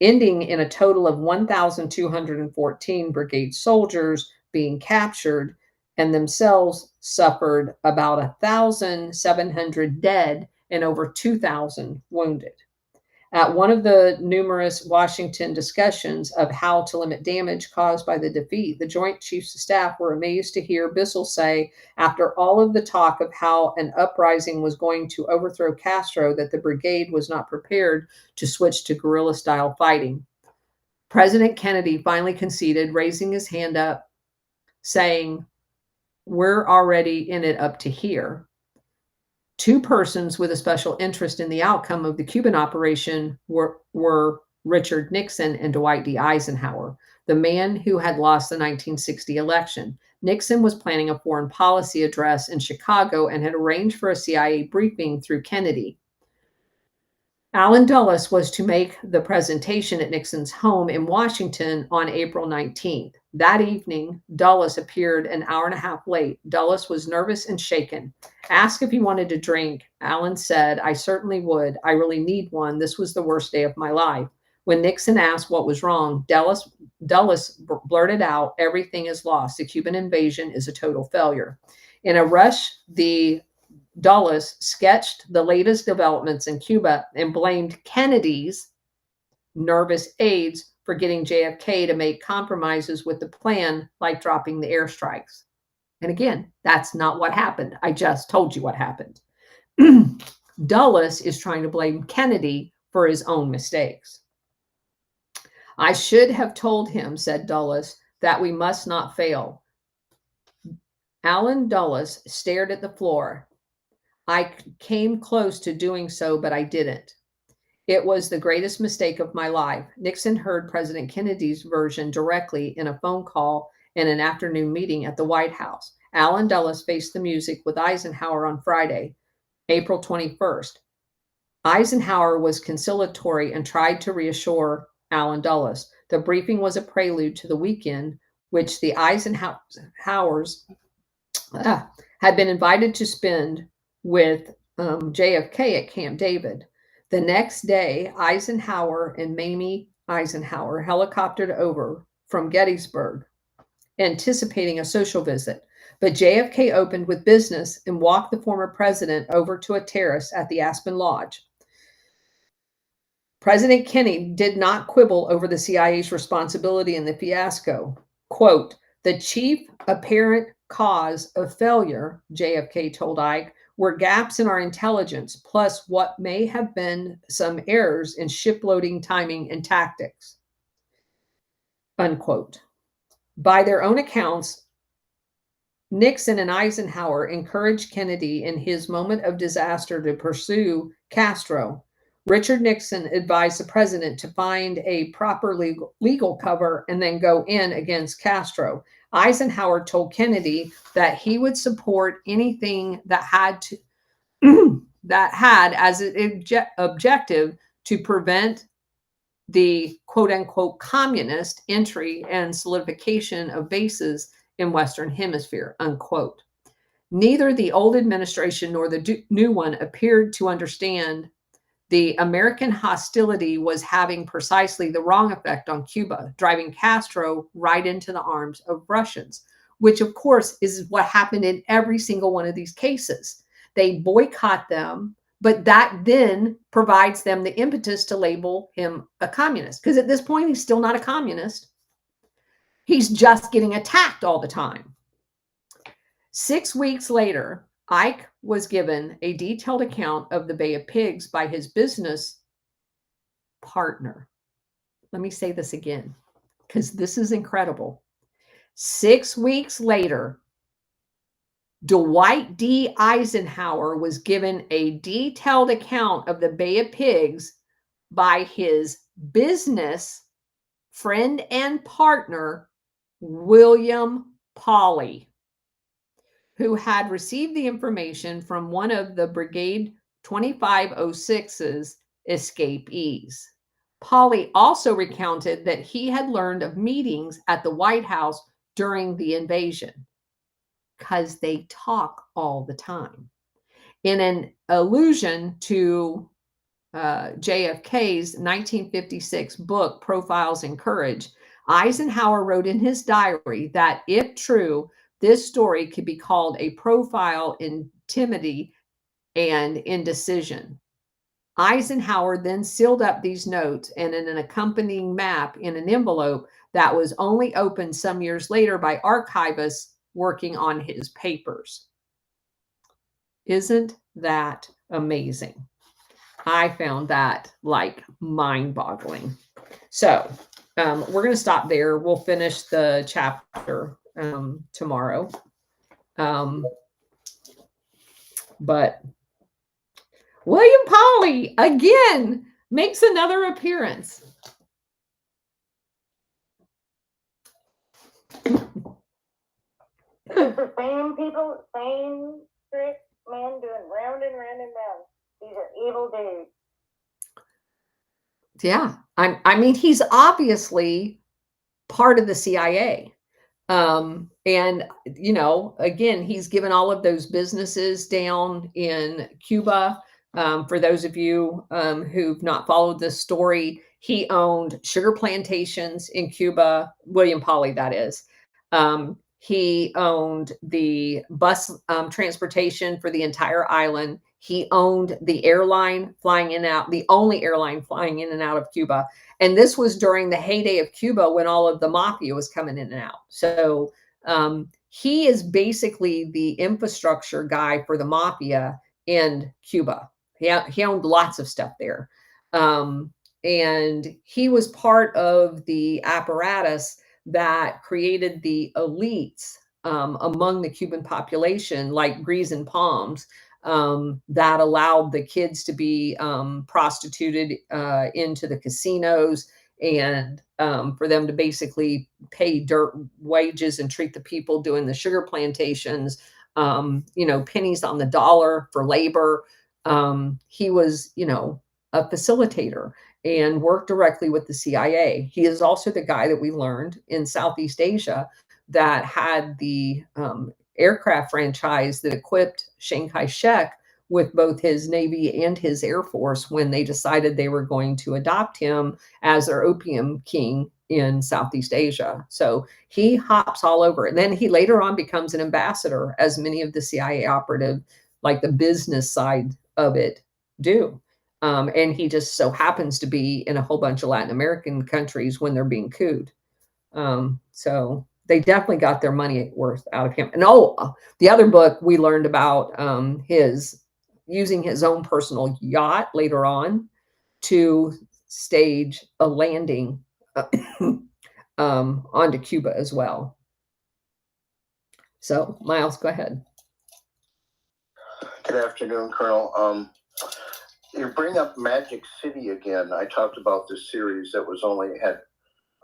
ending in a total of 1,214 brigade soldiers being captured, and themselves suffered about 1,700 dead and over 2,000 wounded. At one of the numerous Washington discussions of how to limit damage caused by the defeat, the Joint Chiefs of Staff were amazed to hear Bissell say, after all of the talk of how an uprising was going to overthrow Castro, that the brigade was not prepared to switch to guerrilla-style fighting. President Kennedy finally conceded, raising his hand up, saying, "We're already in it up to here." Two persons with a special interest in the outcome of the Cuban operation were Richard Nixon and Dwight D. Eisenhower, the man who had lost the 1960 election. Nixon was planning a foreign policy address in Chicago and had arranged for a CIA briefing through Kennedy. Allen Dulles was to make the presentation at Nixon's home in Washington on April 19th. That evening, Dulles appeared an hour and a half late. Dulles was nervous and shaken. Asked if he wanted to drink, Allen said, "I certainly would. I really need one. This was the worst day of my life." When Nixon asked what was wrong, Dulles blurted out, "Everything is lost. The Cuban invasion is a total failure." In a rush, Dulles sketched the latest developments in Cuba and blamed Kennedy's nervous aides for getting JFK to make compromises with the plan, like dropping the airstrikes. And again, that's not what happened. I just told you what happened. Dulles is trying to blame Kennedy for his own mistakes. "I should have told him," said Dulles, "that we must not fail." Allen Dulles stared at the floor. "I came close to doing so, but I didn't. It was the greatest mistake of my life." Nixon heard President Kennedy's version directly in a phone call in an afternoon meeting at the White House. Allen Dulles faced the music with Eisenhower on Friday, April 21st. Eisenhower was conciliatory and tried to reassure Allen Dulles. The briefing was a prelude to the weekend, which the Eisenhowers had been invited to spend with JFK at Camp David. The next day, Eisenhower and Mamie Eisenhower helicoptered over from Gettysburg, anticipating a social visit. But JFK opened with business and walked the former president over to a terrace at the Aspen Lodge. President Kennedy did not quibble over the CIA's responsibility in the fiasco. Quote, "The chief apparent cause of failure," JFK told Ike, "were gaps in our intelligence, plus what may have been some errors in shiploading timing and tactics." Unquote. By their own accounts, Nixon and Eisenhower encouraged Kennedy in his moment of disaster to pursue Castro. Richard Nixon advised the president to find a proper legal cover and then go in against Castro. Eisenhower told Kennedy that he would support anything that had as an objective to prevent the quote unquote communist entry and solidification of bases in Western Hemisphere, unquote. Neither the old administration nor the new one appeared to understand the American hostility was having precisely the wrong effect on Cuba, driving Castro right into the arms of Russians, which of course is what happened in every single one of these cases. They boycott them, but that then provides them the impetus to label him a communist. Because at this point, he's still not a communist. He's just getting attacked all the time. 6 weeks later, Ike was given a detailed account of the Bay of Pigs by his business partner. Let me say this again, because this is incredible. 6 weeks later, Dwight D. Eisenhower was given a detailed account of the Bay of Pigs by his business friend and partner, William Pawley, who had received the information from one of the Brigade 2506's escapees. Pawley also recounted that he had learned of meetings at the White House during the invasion, because they talk all the time. In an allusion to JFK's 1956 book, Profiles in Courage, Eisenhower wrote in his diary that if true, this story could be called a profile in timidity and indecision. Eisenhower then sealed up these notes and in an accompanying map in an envelope that was only opened some years later by archivists working on his papers. Isn't that amazing? I found that like mind-boggling. So we're going to stop there. We'll finish the chapter tomorrow. But William Pawley again makes another appearance. It's the same people, same trick man doing round and round and round. These are evil dudes. Yeah, I mean, he's obviously part of the CIA. And, you know, again, he's given all of those businesses down in Cuba. For those of you who've not followed this story, he owned sugar plantations in Cuba, William Pawley, that is. He owned the bus transportation for the entire island. He owned the airline flying in and out, the only airline flying in and out of Cuba. And this was during the heyday of Cuba when all of the mafia was coming in and out. So he is basically the infrastructure guy for the mafia in Cuba. He owned lots of stuff there. And he was part of the apparatus that created the elites among the Cuban population, like Grease and Palms, that allowed the kids to be prostituted into the casinos and for them to basically pay dirt wages and treat the people doing the sugar plantations, you know, pennies on the dollar for labor. He was, you know, a facilitator and worked directly with the CIA. He is also the guy that we learned in Southeast Asia that had the aircraft franchise that equipped Chiang Kai-shek with both his Navy and his Air Force when they decided they were going to adopt him as their opium king in Southeast Asia. So he hops all over. And then he later on becomes an ambassador, as many of the CIA operative, like the business side of it, do. And he just so happens to be in a whole bunch of Latin American countries when they're being couped. So they definitely got their money worth out of him. And the other book we learned about his using his own personal yacht later on to stage a landing onto Cuba as well. So Miles, go ahead. Good afternoon, Colonel. You bring up Magic City again. I talked about this series that was only had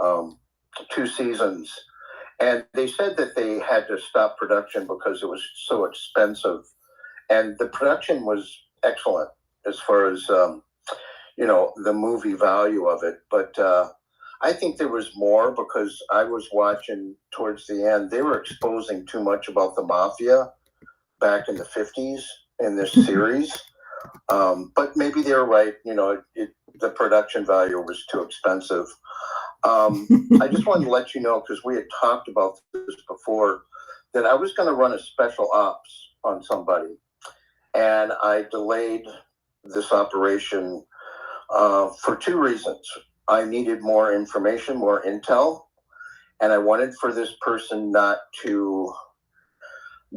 2 seasons, and they said that they had to stop production because it was so expensive. And the production was excellent as far as you know, the movie value of it. But I think there was more because I was watching towards the end. They were exposing too much about the mafia back in the 50s in this series. But maybe they were right. You know, the production value was too expensive. I just wanted to let you know, because we had talked about this before, that I was going to run a special ops on somebody. And I delayed this operation for 2 reasons. I needed more information, more intel, and I wanted for this person not to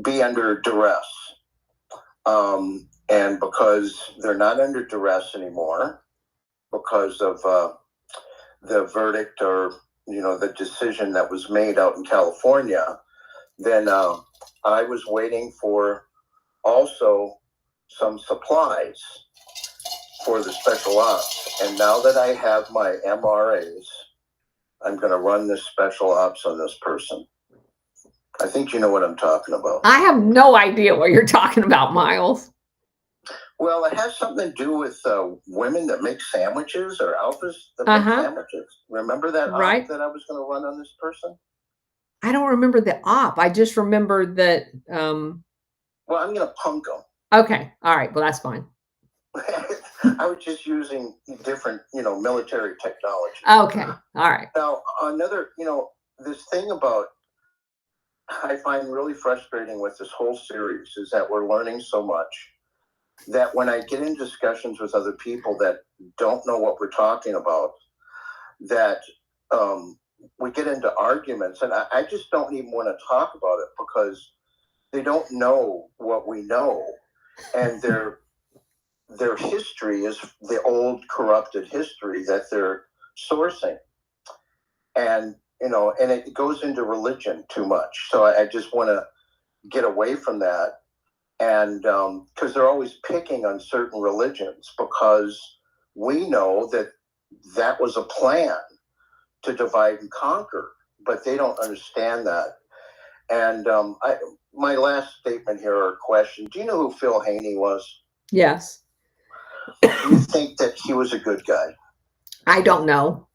be under duress. And because they're not under duress anymore, because of the verdict or, you know, the decision that was made out in California, then I was waiting for also some supplies for the special ops. And now that I have my MRAs, I'm going to run this special ops on this person. I think you know what I'm talking about. I have no idea what you're talking about, Miles. Well, it has something to do with women that make sandwiches, or alphas that make sandwiches. Remember that op that I was going to run on this person? I don't remember the op. I just remember that. Well, I'm going to punk them. Okay. All right. Well, that's fine. I was just using different, military technology. Okay. All right. Now, another, this thing about I find really frustrating with this whole series is that we're learning so much that when I get in discussions with other people that don't know what we're talking about, that we get into arguments, and I just don't even want to talk about it because they don't know what we know, and their history is the old corrupted history that they're sourcing, and and it goes into religion too much. So I just want to get away from that. And because they're always picking on certain religions, because we know that that was a plan to divide and conquer, but they don't understand that. And my last statement here, or question, do you know who Phil Haney was? Yes. Do you think that he was a good guy? I don't know.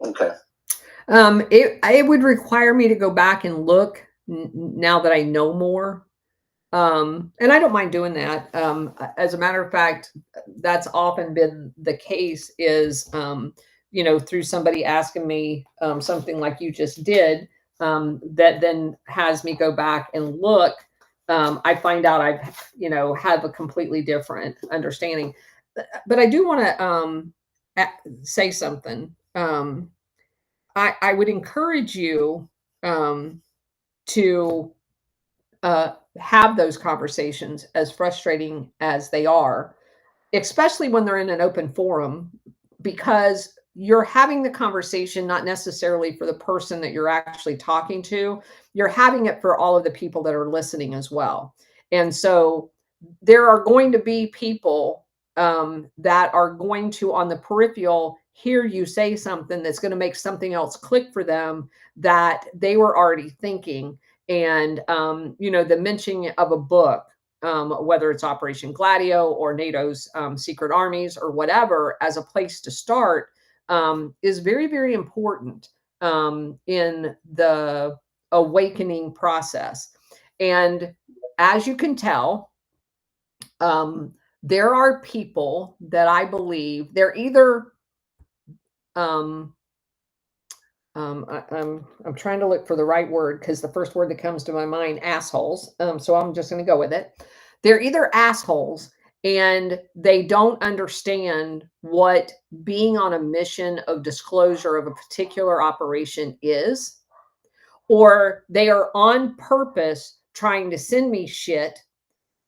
Okay. It would require me to go back and look now that I know more. And I don't mind doing that. As a matter of fact, that's often been the case is, through somebody asking me something like you just did, that then has me go back and look. I find out I've, have a completely different understanding. But I do want to say something. I would encourage you to have those conversations, as frustrating as they are, especially when they're in an open forum, because you're having the conversation not necessarily for the person that you're actually talking to, you're having it for all of the people that are listening as well. And so there are going to be people that are going to, on the peripheral, hear you say something that's going to make something else click for them that they were already thinking. And, the mentioning of a book, whether it's Operation Gladio or NATO's Secret Armies or whatever, as a place to start, is very, very important in the awakening process. And as you can tell, there are people that I believe they're either I'm trying to look for the right word, because the first word that comes to my mind, assholes. So I'm just going to go with it. They're either assholes and they don't understand what being on a mission of disclosure of a particular operation is, or they are on purpose trying to send me shit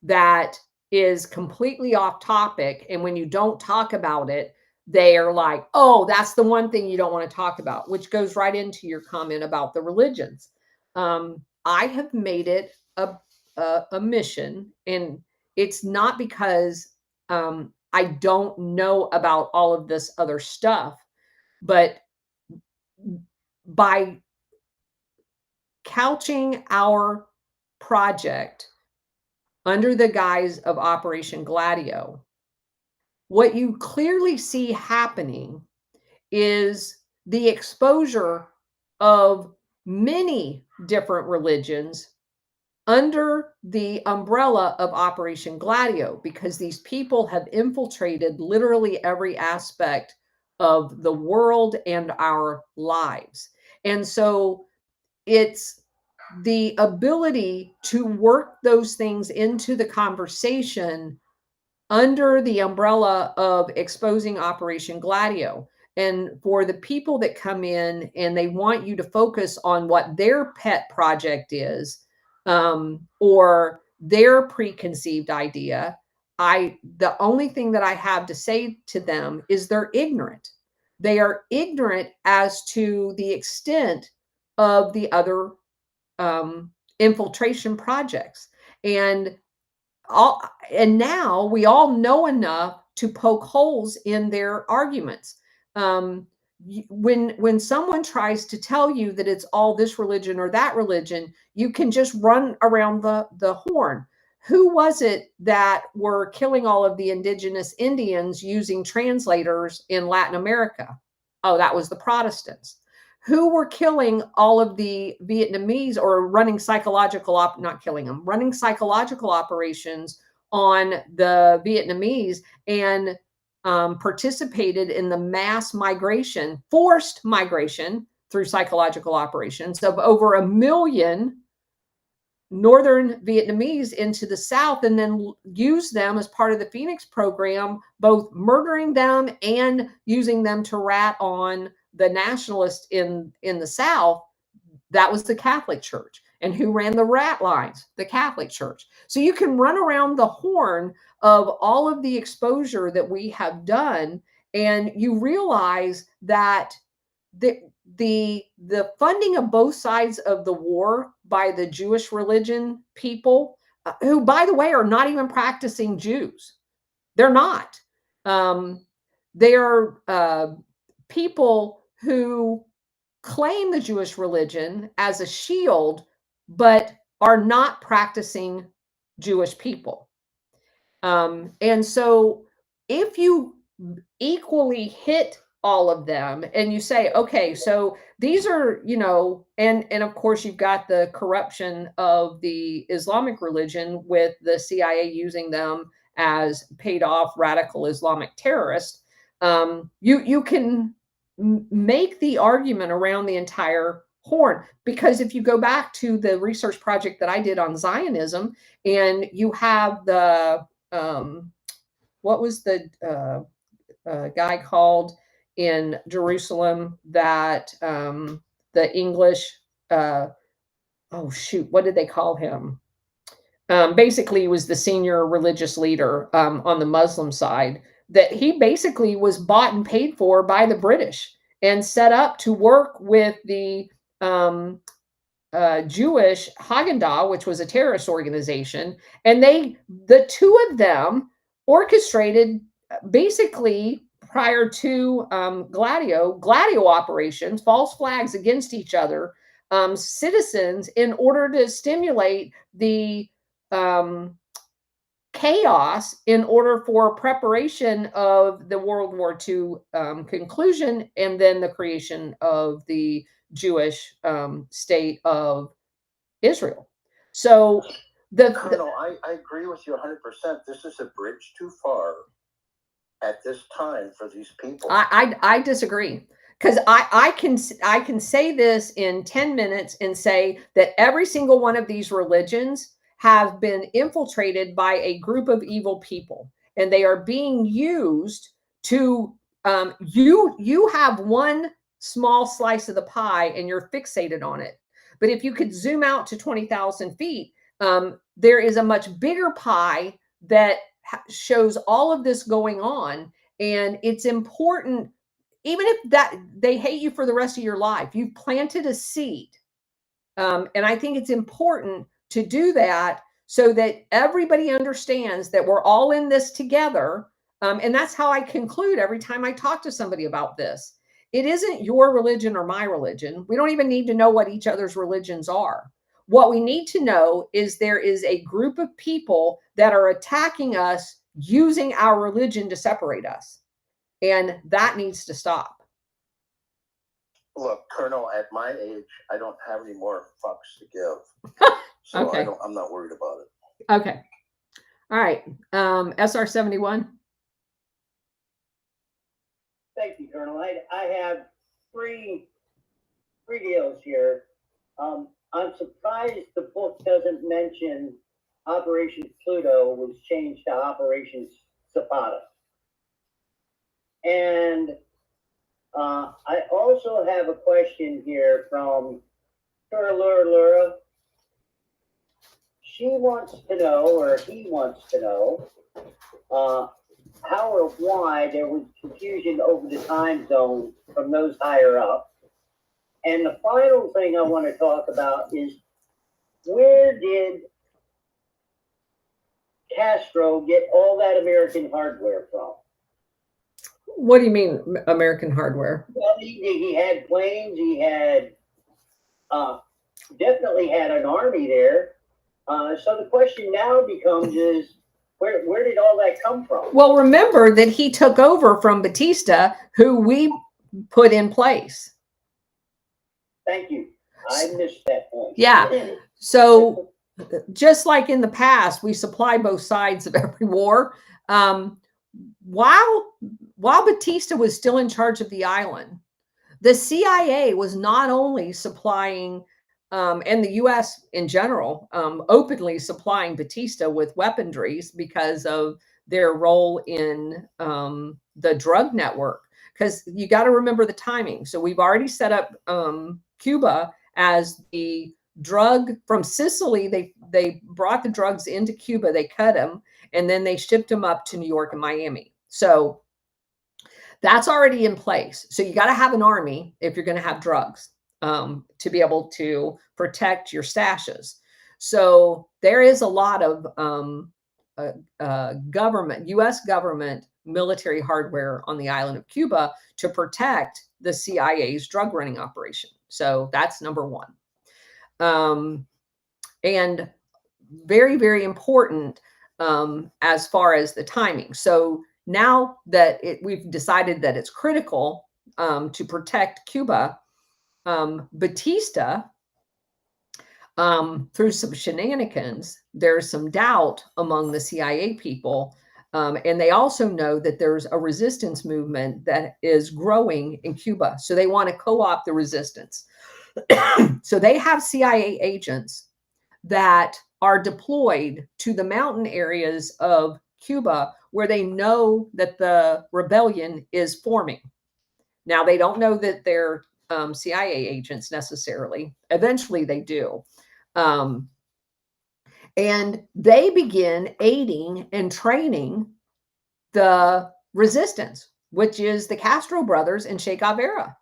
that is completely off topic. And when you don't talk about it, they are like, oh, that's the one thing you don't want to talk about, which goes right into your comment about the religions. I have made it a mission, and it's not because I don't know about all of this other stuff, but by couching our project under the guise of Operation Gladio, what you clearly see happening is the exposure of many different religions under the umbrella of Operation Gladio, because these people have infiltrated literally every aspect of the world and our lives. And so it's the ability to work those things into the conversation under the umbrella of exposing Operation Gladio. And for the people that come in and they want you to focus on what their pet project is, or their preconceived idea, the only thing that I have to say to them is they're ignorant. They are ignorant as to the extent of the other infiltration projects. And and now we all know enough to poke holes in their arguments. When someone tries to tell you that it's all this religion or that religion, you can just run around the horn. Who was it that were killing all of the indigenous Indians using translators in Latin America? Oh, that was the Protestants. Who were killing all of the Vietnamese or running not killing them, running psychological operations on the Vietnamese and participated in the mass migration, forced migration through psychological operations of over 1 million Northern Vietnamese into the South, and then use them as part of the Phoenix program, both murdering them and using them to rat on the nationalists in the South. That was the Catholic Church. And who ran the rat lines? The Catholic Church. So you can run around the horn of all of the exposure that we have done, and you realize that the funding of both sides of the war by the Jewish religion people, who, by the way, are not even practicing Jews. They're not. They are people who claim the Jewish religion as a shield, but are not practicing Jewish people. And so if you equally hit all of them and you say, okay, so these are, and of course you've got the corruption of the Islamic religion with the CIA using them as paid off radical Islamic terrorists. You can make the argument around the entire horn, because if you go back to the research project that I did on Zionism, and you have the what was the guy called in Jerusalem that the English, oh shoot, what did they call him? Basically, he was the senior religious leader on the Muslim side, that he basically was bought and paid for by the British and set up to work with the Jewish Haggadah, which was a terrorist organization. And the two of them orchestrated basically prior to Gladio operations, false flags against each other, citizens, in order to stimulate the chaos in order for preparation of the World War II conclusion, and then the creation of the Jewish state of Israel. So Colonel, I agree with you 100%. This is a bridge too far at this time for these people. I disagree, because I can say this in 10 minutes and say that every single one of these religions have been infiltrated by a group of evil people, and they are being used to you have one small slice of the pie and you're fixated on it. But if you could zoom out to 20,000 feet, there is a much bigger pie that shows all of this going on. And it's important, even if that they hate you for the rest of your life, you've planted a seed. And I think it's important to do that so that everybody understands that we're all in this together. And that's how I conclude every time I talk to somebody about this. It isn't your religion or my religion. We don't even need to know what each other's religions are. What we need to know is there is a group of people that are attacking us using our religion to separate us. And that needs to stop. Look, Colonel, at my age, I don't have any more fucks to give. So okay. I'm not worried about it. Okay. All right. SR-71. Thank you, Colonel. I have three deals here. I'm surprised the book doesn't mention Operation Pluto was changed to Operation Zapata. And I also have a question here from Lura. She wants to know, or he wants to know, how or why there was confusion over the time zone from those higher up. And the final thing I want to talk about is, where did Castro get all that American hardware from? What do you mean, American hardware? Well, he had planes. He had definitely had an army there. So the question now becomes is where did all that come from? Well, remember that he took over from Batista, who we put in place. Thank you. I missed that point. Yeah. So just like in the past, we supply both sides of every war. While Batista was still in charge of the island, the CIA was not only supplying, and the U.S. in general, openly supplying Batista with weaponries because of their role in the drug network. Because you got to remember the timing. So we've already set up Cuba as the drug from Sicily. They brought the drugs into Cuba, they cut them, and then they shipped them up to New York and Miami. So that's already in place. So you got to have an army if you're going to have drugs to be able to protect your stashes. So there is a lot of government, U.S. government military hardware on the island of Cuba to protect the CIA's drug running operation. So that's number one. And very, very important as far as the timing. So now that we've decided that it's critical to protect Cuba, Batista, through some shenanigans, there's some doubt among the CIA people. And they also know that there's a resistance movement that is growing in Cuba. So they want to co-opt the resistance. So they have CIA agents that are deployed to the mountain areas of Cuba where they know that the rebellion is forming. Now, they don't know that they're CIA agents necessarily. Eventually they do. And they begin aiding and training the resistance, which is the Castro brothers and Che Guevara.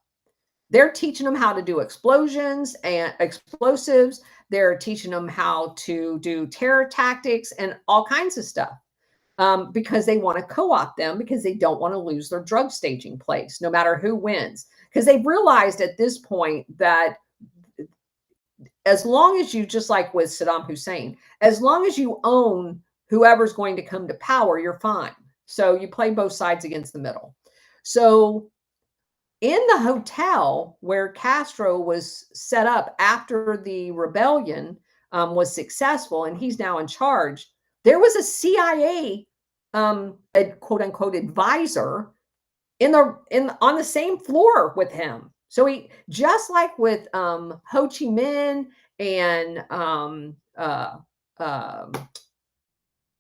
They're teaching them how to do explosions and explosives. They're teaching them how to do terror tactics and all kinds of stuff because they want to co-opt them because they don't want to lose their drug staging place, no matter who wins. Because they've realized at this point that as long as you, just like with Saddam Hussein, as long as you own whoever's going to come to power, you're fine. So you play both sides against the middle. So in the hotel where Castro was set up after the rebellion was successful and he's now in charge, there was a CIA a quote unquote advisor on the same floor with him. So he, just like with Ho Chi Minh and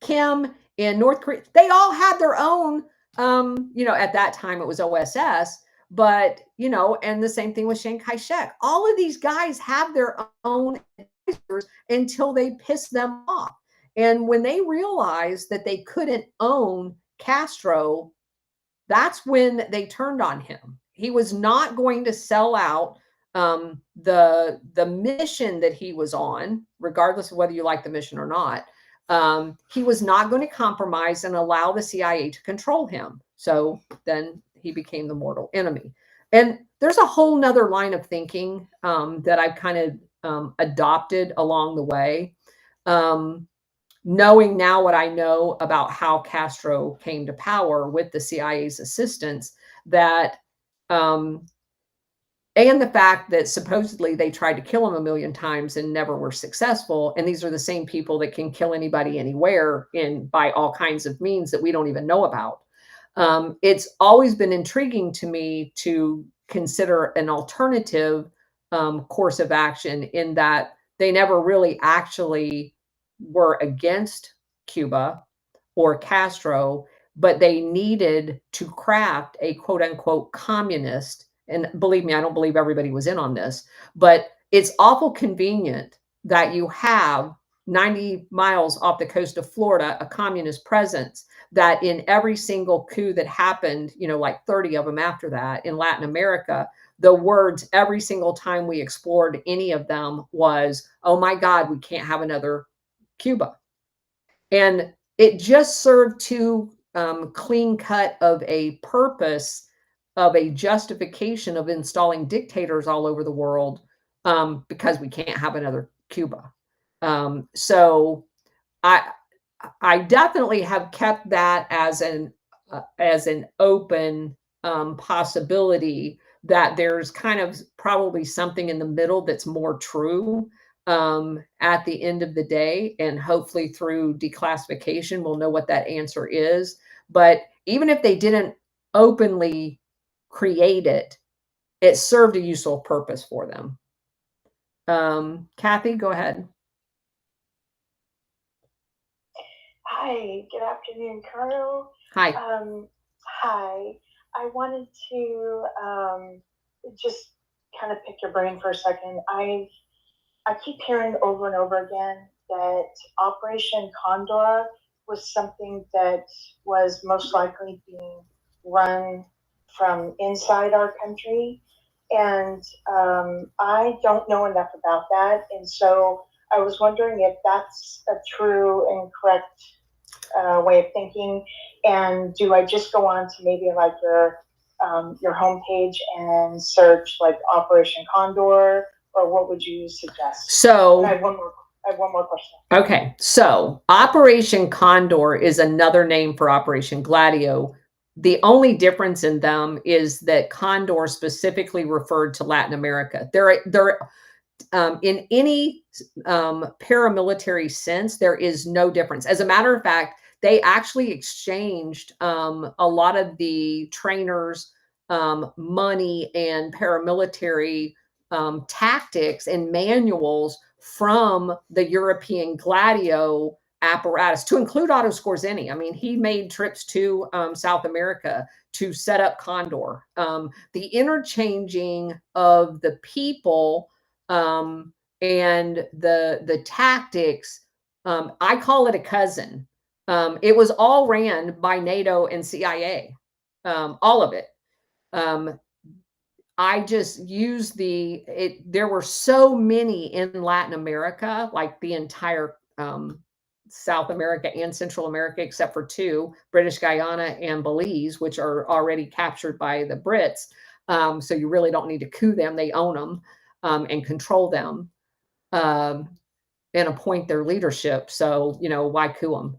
Kim in North Korea, they all had their own, at that time it was OSS, but, and the same thing with Chiang Kai-shek. All of these guys have their own advisors until they piss them off. And when they realized that they couldn't own Castro, that's when they turned on him. He was not going to sell out the mission that he was on, regardless of whether you like the mission or not. He was not going to compromise and allow the CIA to control him. So then he became the mortal enemy. And there's a whole nother line of thinking that I've kind of adopted along the way. Knowing now what I know about how Castro came to power with the CIA's assistance, that and the fact that supposedly they tried to kill him 1 million times and never were successful. And these are the same people that can kill anybody anywhere by all kinds of means that we don't even know about. It's always been intriguing to me to consider an alternative course of action in that they never really actually were against Cuba or Castro, but they needed to craft a quote unquote communist. And believe me, I don't believe everybody was in on this, but it's awful convenient that you have 90 miles off the coast of Florida, a communist presence that in every single coup that happened, like 30 of them after that in Latin America, the words every single time we explored any of them was, oh my God, we can't have another Cuba. And it just served too clean cut of a purpose, of a justification of installing dictators all over the world, because we can't have another Cuba. So I definitely have kept that as an open possibility, that there's kind of probably something in the middle that's more true at the end of the day, and hopefully through declassification we'll know what that answer is. But even if they didn't openly create it, it served a useful purpose for them. Kathy, go ahead. Hi, good afternoon, Colonel. Hi. Hi. I wanted to just kind of pick your brain for a second. I keep hearing over and over again that Operation Condor was something that was most likely being run from inside our country. And I don't know enough about that. And so I was wondering if that's a true and correct way of thinking. And do I just go on to maybe like your homepage and search like Operation Condor, or what would you suggest? So I have one more question. Okay, so Operation Condor is another name for Operation Gladio. The only difference in them is that Condor specifically referred to Latin America. In any paramilitary sense, there is no difference. As a matter of fact, they actually exchanged a lot of the trainers' money and paramilitary tactics and manuals from the European Gladio apparatus, to include Otto Skorzeny. I mean, he made trips to South America to set up Condor. The interchanging of the people and the tactics, I call it a cousin. It was all ran by NATO and CIA, all of it. I just used there were so many in Latin America, like the entire South America and Central America, except for two, British Guyana and Belize, which are already captured by the Brits. So you really don't need to coup them. They own them and control them and appoint their leadership. So, why coup them?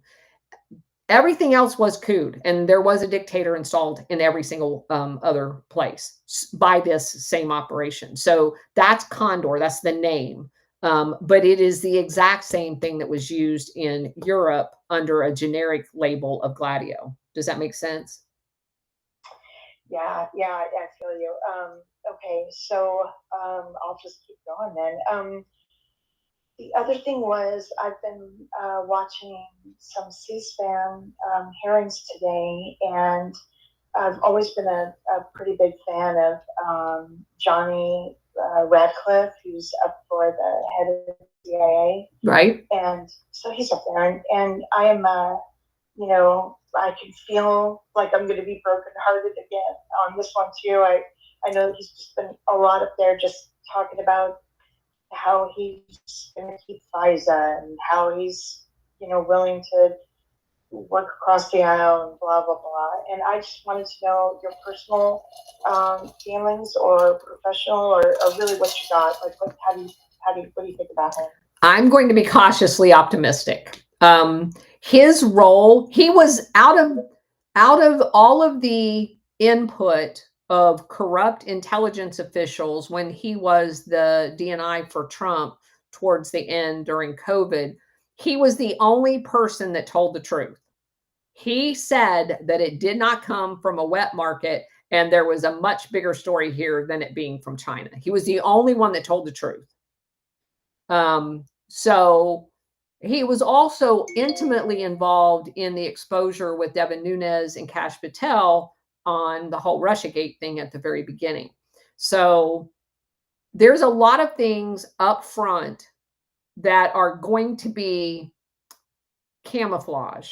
Everything else was couped, and there was a dictator installed in every single other place by this same operation. So that's Condor, that's the name. But it is the exact same thing that was used in Europe under a generic label of Gladio. Does that make sense? Yeah, I feel you. Okay, so I'll just keep going then. The other thing was I've been watching some C-SPAN hearings today, and I've always been a pretty big fan of Johnny Radcliffe, who's up for the head of the CIA. Right. And so he's up there, and I am, I can feel like I'm going to be brokenhearted again on this one too. I know he's just been a lot up there just talking about how he's going to keep FISA and how he's, willing to work across the aisle and blah, blah, blah. And I just wanted to know your personal feelings or professional or really what you got. Like, what do you think about him? I'm going to be cautiously optimistic. His role, he was out of all of the input of corrupt intelligence officials when he was the DNI for Trump towards the end during COVID. He was the only person that told the truth. He said that it did not come from a wet market, and there was a much bigger story here than it being from China. He was the only one that told the truth. So he was also intimately involved in the exposure with Devin Nunes and Kash Patel on the whole Russiagate thing at the very beginning. So there's a lot of things up front that are going to be camouflage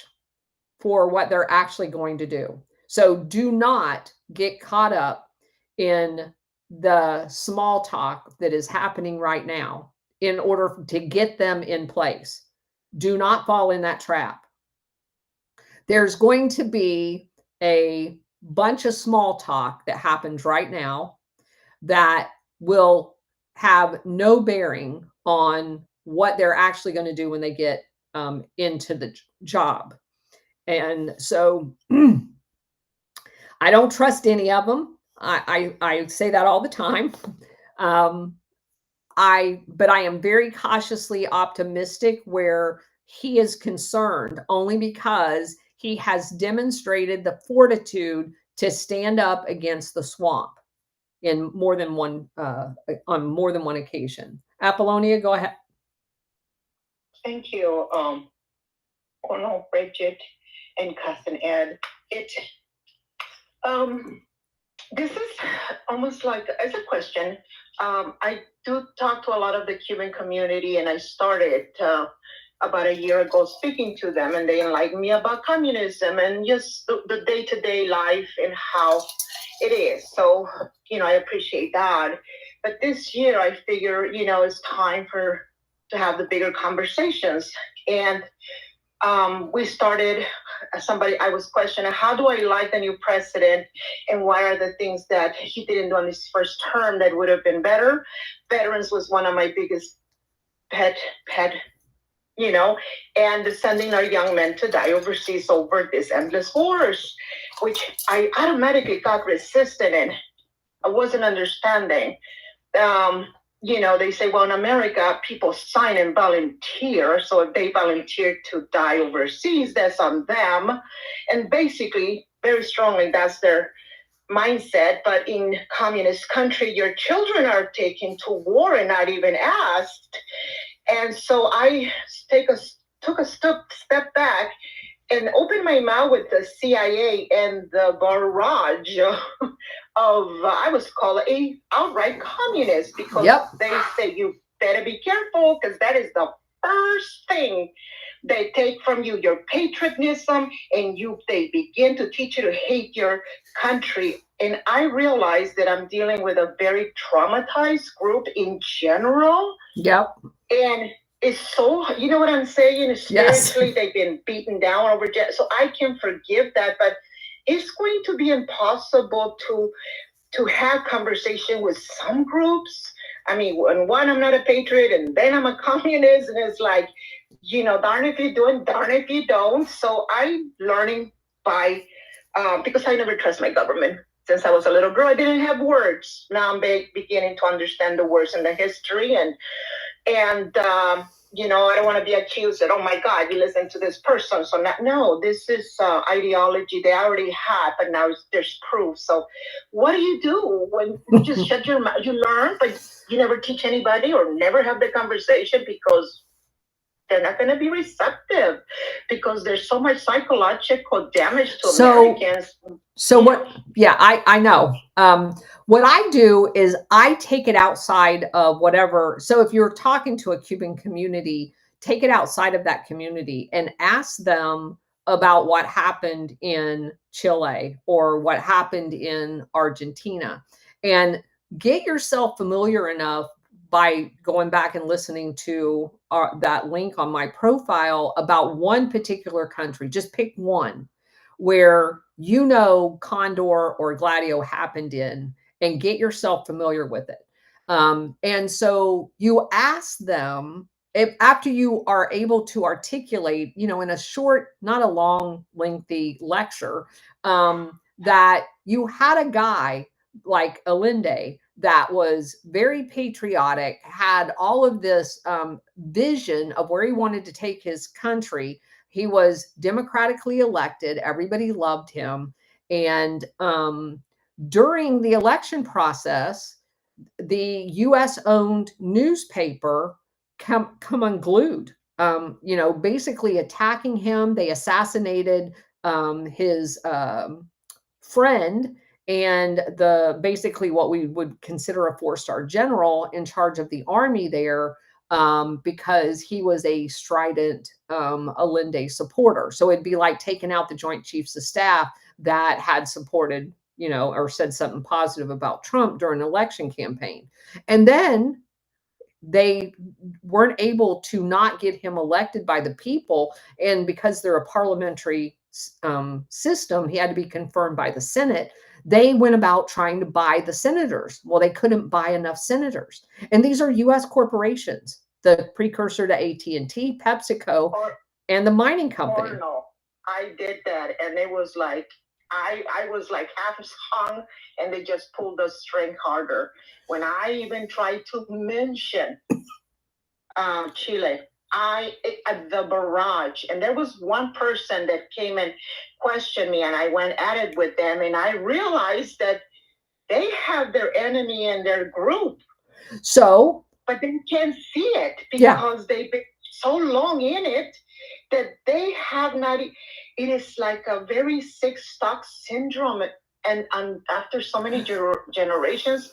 for what they're actually going to do. So do not get caught up in the small talk that is happening right now in order to get them in place. Do not fall in that trap. there's going to be a bunch of small talk that happens right now that will have no bearing on what they're actually going to do when they get into the job. And so I don't trust any of them. I say that all the time. But I am very cautiously optimistic where he is concerned, only because he has demonstrated the fortitude to stand up against the swamp in more than one on more than one occasion. Apollonia, go ahead. Thank you, Colonel Bridget and Cousin Ed. This is almost like as a question. I do talk to a lot of the Cuban community, and I started about a year ago speaking to them, and they enlightened me about communism and just the day-to-day life and how it is. So, I appreciate that. But this year, I figure, it's time to have the bigger conversations. And we started, I was questioning, how do I like the new president, and what are the things that he didn't do in his first term that would have been better? Veterans was one of my biggest pet, and sending our young men to die overseas over this endless wars, which I automatically got resistant in. I wasn't understanding. They say, well, in America, people sign and volunteer. So if they volunteer to die overseas, that's on them. And basically, very strongly, that's their mindset. But in communist country, your children are taken to war and not even asked. And so I took a step back and opened my mouth with the CIA and the barrage of I was called a outright communist, because they say you better be careful, because that is the first thing they take from you, your patriotism, and they begin to teach you to hate your country. And I realized that I'm dealing with a very traumatized group in general. Yep. And it's so, you know what I'm saying? Spiritually, yes. They've been beaten down over, so I can forgive that, but it's going to be impossible to have conversation with some groups. I mean, one, I'm not a patriot, and then I'm a communist, and it's like, darn if you do and darn if you don't. So I'm learning because I never trust my government. Since I was a little girl, I didn't have words. Now I'm beginning to understand the words and the history, and I don't want to be accused that, oh my God, you listen to this person. So no, this is ideology they already had, but now there's proof. So what do you do when you just shut your mouth? You learn, but you never teach anybody or never have the conversation, because they're not going to be receptive, because there's so much psychological damage to Americans. So what? Yeah, I know. What I do is I take it outside of whatever. So if you're talking to a Cuban community, take it outside of that community and ask them about what happened in Chile or what happened in Argentina, and get yourself familiar enough by going back and listening to that link on my profile about one particular country. Just pick one where Condor or Gladio happened in, and get yourself familiar with it. And so you ask them, after you are able to articulate, in a short, not a long, lengthy lecture, that you had a guy like Allende that was very patriotic, had all of this vision of where he wanted to take his country. He was democratically elected. Everybody loved him. And during the election process, the U.S.-owned newspaper come unglued, basically attacking him. They assassinated his friend, and basically what we would consider a 4-star general in charge of the army there, because he was a strident Allende supporter. So it'd be like taking out the Joint Chiefs of Staff that had supported, or said something positive about Trump during an election campaign. And then they weren't able to not get him elected by the people. And because they're a parliamentary system. He had to be confirmed by the Senate. They went about trying to buy the senators. Well, they couldn't buy enough senators. And these are U.S. corporations, the precursor to AT&T, PepsiCo, and the mining company. No, I did that, and it was like, I was like half hung, and they just pulled the string harder. When I even tried to mention Chile, the barrage, and there was one person that came and questioned me, and I went at it with them, and I realized that they have their enemy in their group. So, but they can't see it because they've been so long in it that they have not. It is like a very sick stock syndrome, and after so many generations,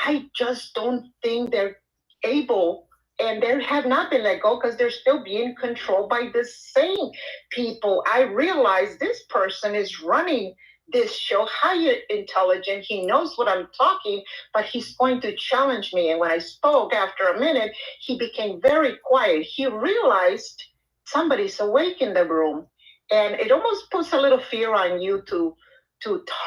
I just don't think they're able. And they have not been let go because they're still being controlled by the same people. I realize this person is running this show, highly intelligent. He knows what I'm talking, but he's going to challenge me. And when I spoke after a minute, he became very quiet. He realized somebody's awake in the room. And it almost puts a little fear on you to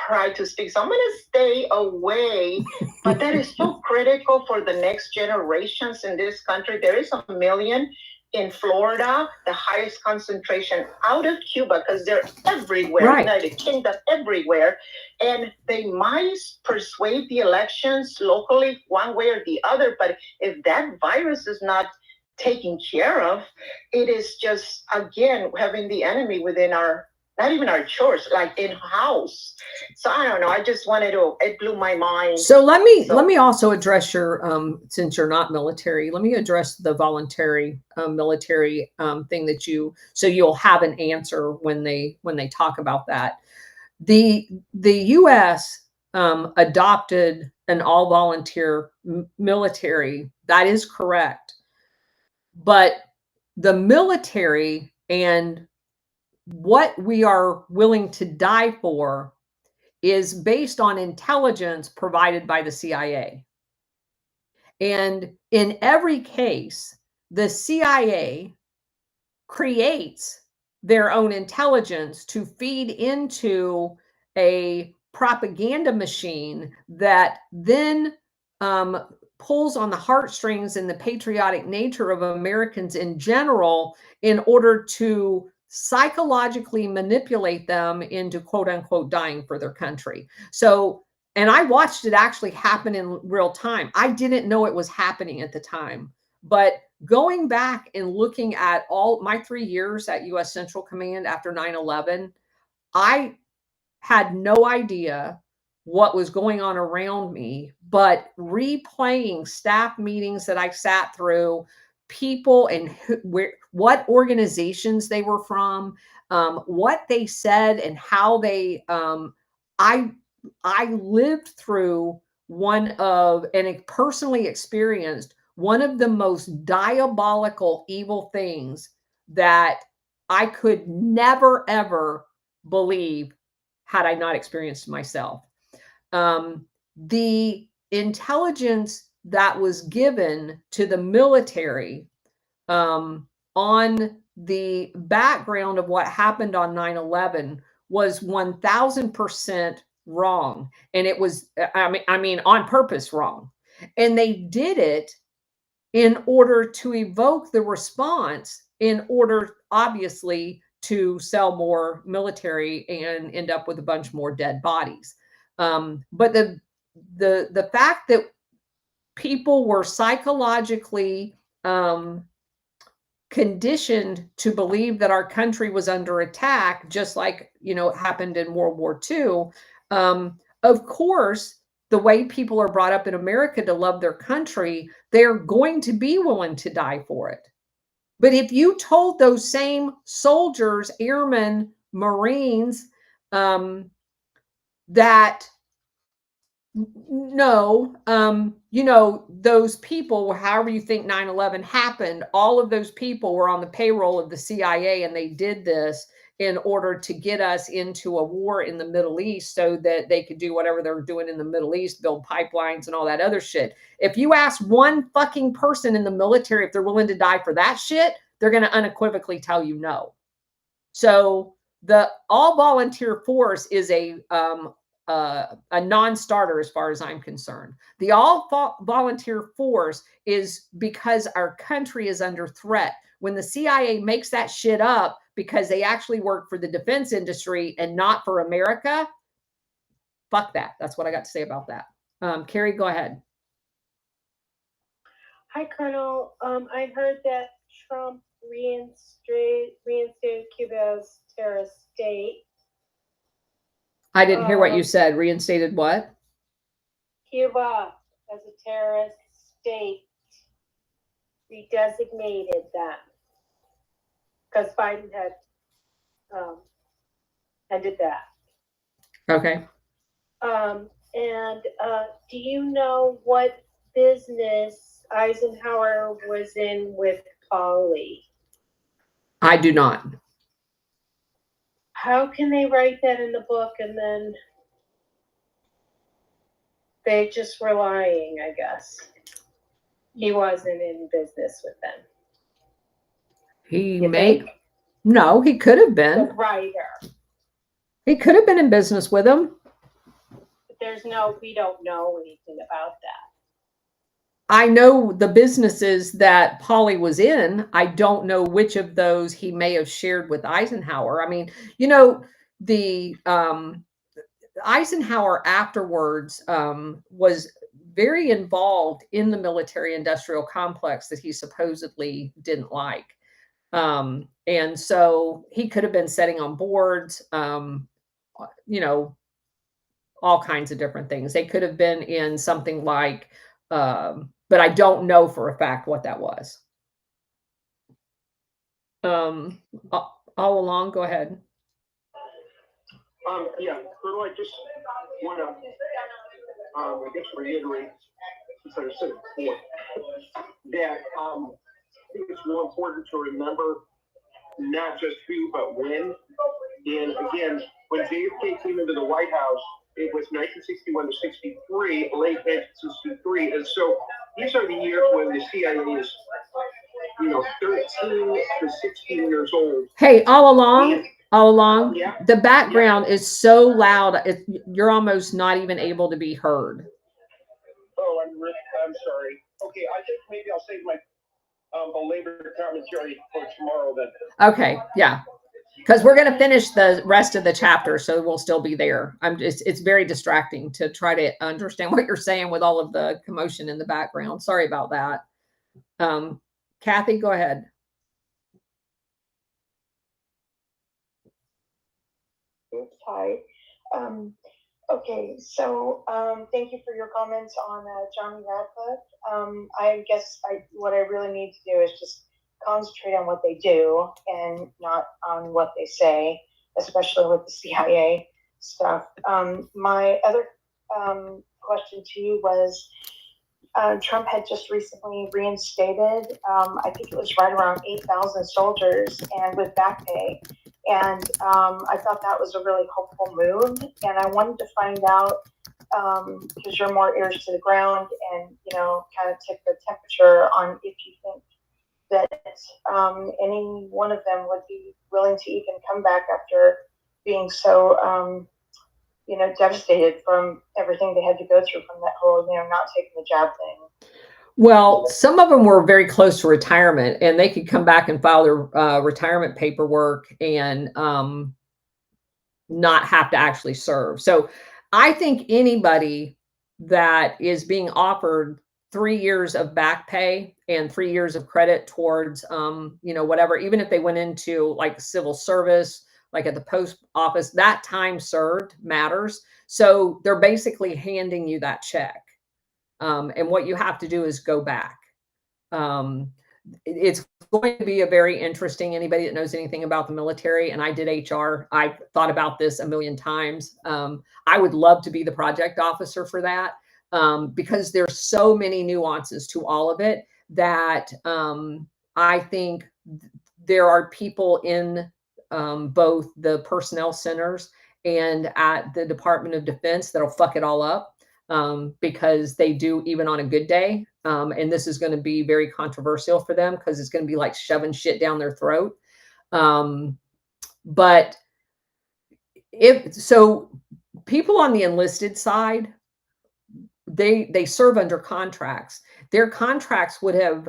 try to speak. So I'm going to stay away, but that is so critical for the next generations in this country. There is 1 million in Florida, the highest concentration out of Cuba, because they're everywhere, right. United Kingdom, everywhere. And they might persuade the elections locally one way or the other, but if that virus is not taken care of, it is just, again, having the enemy within our, not even our church, like in-house. So I don't know. I just wanted to, it blew my mind. So let me also address your, since you're not military, let me address the voluntary military thing that so you'll have an answer when they talk about that. The U.S. Adopted an all volunteer military. That is correct. But the military and what we are willing to die for is based on intelligence provided by the CIA. And in every case, the CIA creates their own intelligence to feed into a propaganda machine that then pulls on the heartstrings and the patriotic nature of Americans in general in order to psychologically manipulate them into quote unquote dying for their country. So, and I watched it actually happen in real time. I didn't know it was happening at the time, but going back and looking at all my 3 years at U.S. Central Command after 9/11, I had no idea what was going on around me, but replaying staff meetings that I sat through, people and what organizations they were from, what they said and how they, I lived through and personally experienced one of the most diabolical, evil things that I could never, ever believe had I not experienced myself. The intelligence that was given to the military on the background of what happened on 9/11 was 1000% wrong. And it was, I mean, on purpose wrong. And they did it in order to evoke the response, in order, obviously, to sell more military and end up with a bunch more dead bodies. But the fact that people were psychologically conditioned to believe that our country was under attack, just like, it happened in World War II. Of course, the way people are brought up in America to love their country, they're going to be willing to die for it. But if you told those same soldiers, airmen, Marines, that no, those people, however you think 9/11 happened, all of those people were on the payroll of the CIA, and they did this in order to get us into a war in the Middle East so that they could do whatever they were doing in the Middle East, build pipelines and all that other shit. If you ask one fucking person in the military if they're willing to die for that shit, they're going to unequivocally tell you no. So the all volunteer force is a non-starter as far as I'm concerned. The all volunteer force is because our country is under threat. When the CIA makes that shit up because they actually work for the defense industry and not for America, fuck that. That's what I got to say about that. Carrie, go ahead. Hi, Colonel. I heard that Trump reinstated Cuba as terrorist state. I didn't hear what you said. Reinstated what? Cuba as a terrorist state. Redesignated them because Biden had did that. Okay. Do you know what business Eisenhower was in with Polly? I do not. How can they write that in the book and then they just were lying, I guess? He wasn't in business with them. He You may. think? No, he could have been. The writer. He could have been in business with him. But we don't know anything about that. I know the businesses that Polly was in. I don't know which of those he may have shared with Eisenhower. I mean, you know, the Eisenhower afterwards was very involved in the military industrial complex that he supposedly didn't like. And so he could have been setting on boards, you know, all kinds of different things. They could have been in something like, but I don't know for a fact what that was. All along, go ahead. Yeah, Colonel, I just want to, I guess, reiterate, since I said it before, that I think it's more important to remember not just who, but when. And again, when JFK came into the White House, it was 1961 to 63, late 1963. And so these are the years when the CIA is, 13 to 16 years old. Hey, all along, Yeah. the background is so loud, you're almost not even able to be heard. Oh, I'm sorry. Okay, I think maybe I'll save my belabored commentary for tomorrow then. Okay, yeah. Because we're going to finish the rest of the chapter, so we'll still be there. It's very distracting to try to understand what you're saying with all of the commotion in the background. Sorry about that. Kathy, go ahead. Hi. Okay, so thank you for your comments on Johnny Radcliffe. I guess what I really need to do is just concentrate on what they do and not on what they say, especially with the CIA stuff. My other question to you was, Trump had just recently reinstated, I think it was right around 8,000 soldiers and with back pay. And I thought that was a really hopeful move. And I wanted to find out, because you're more ears to the ground and, kind of take the temperature on if you think that any one of them would be willing to even come back after being so, devastated from everything they had to go through from that whole, not taking the jab thing. Well, some of them were very close to retirement, and they could come back and file their retirement paperwork and not have to actually serve. So I think anybody that is being offered 3 years of back pay and 3 years of credit towards, whatever, even if they went into like civil service, like at the post office, that time served matters. So they're basically handing you that check. And what you have to do is go back. It's going to be a very interesting, anybody that knows anything about the military, and I did HR, I thought about this a million times. I would love to be the project officer for that, because there's so many nuances to all of it that I think there are people in both the personnel centers and at the Department of Defense that'll fuck it all up. Because they do even on a good day. And this is going to be very controversial for them because it's going to be like shoving shit down their throat. But if so, people on the enlisted side, they serve under contracts. Their contracts would have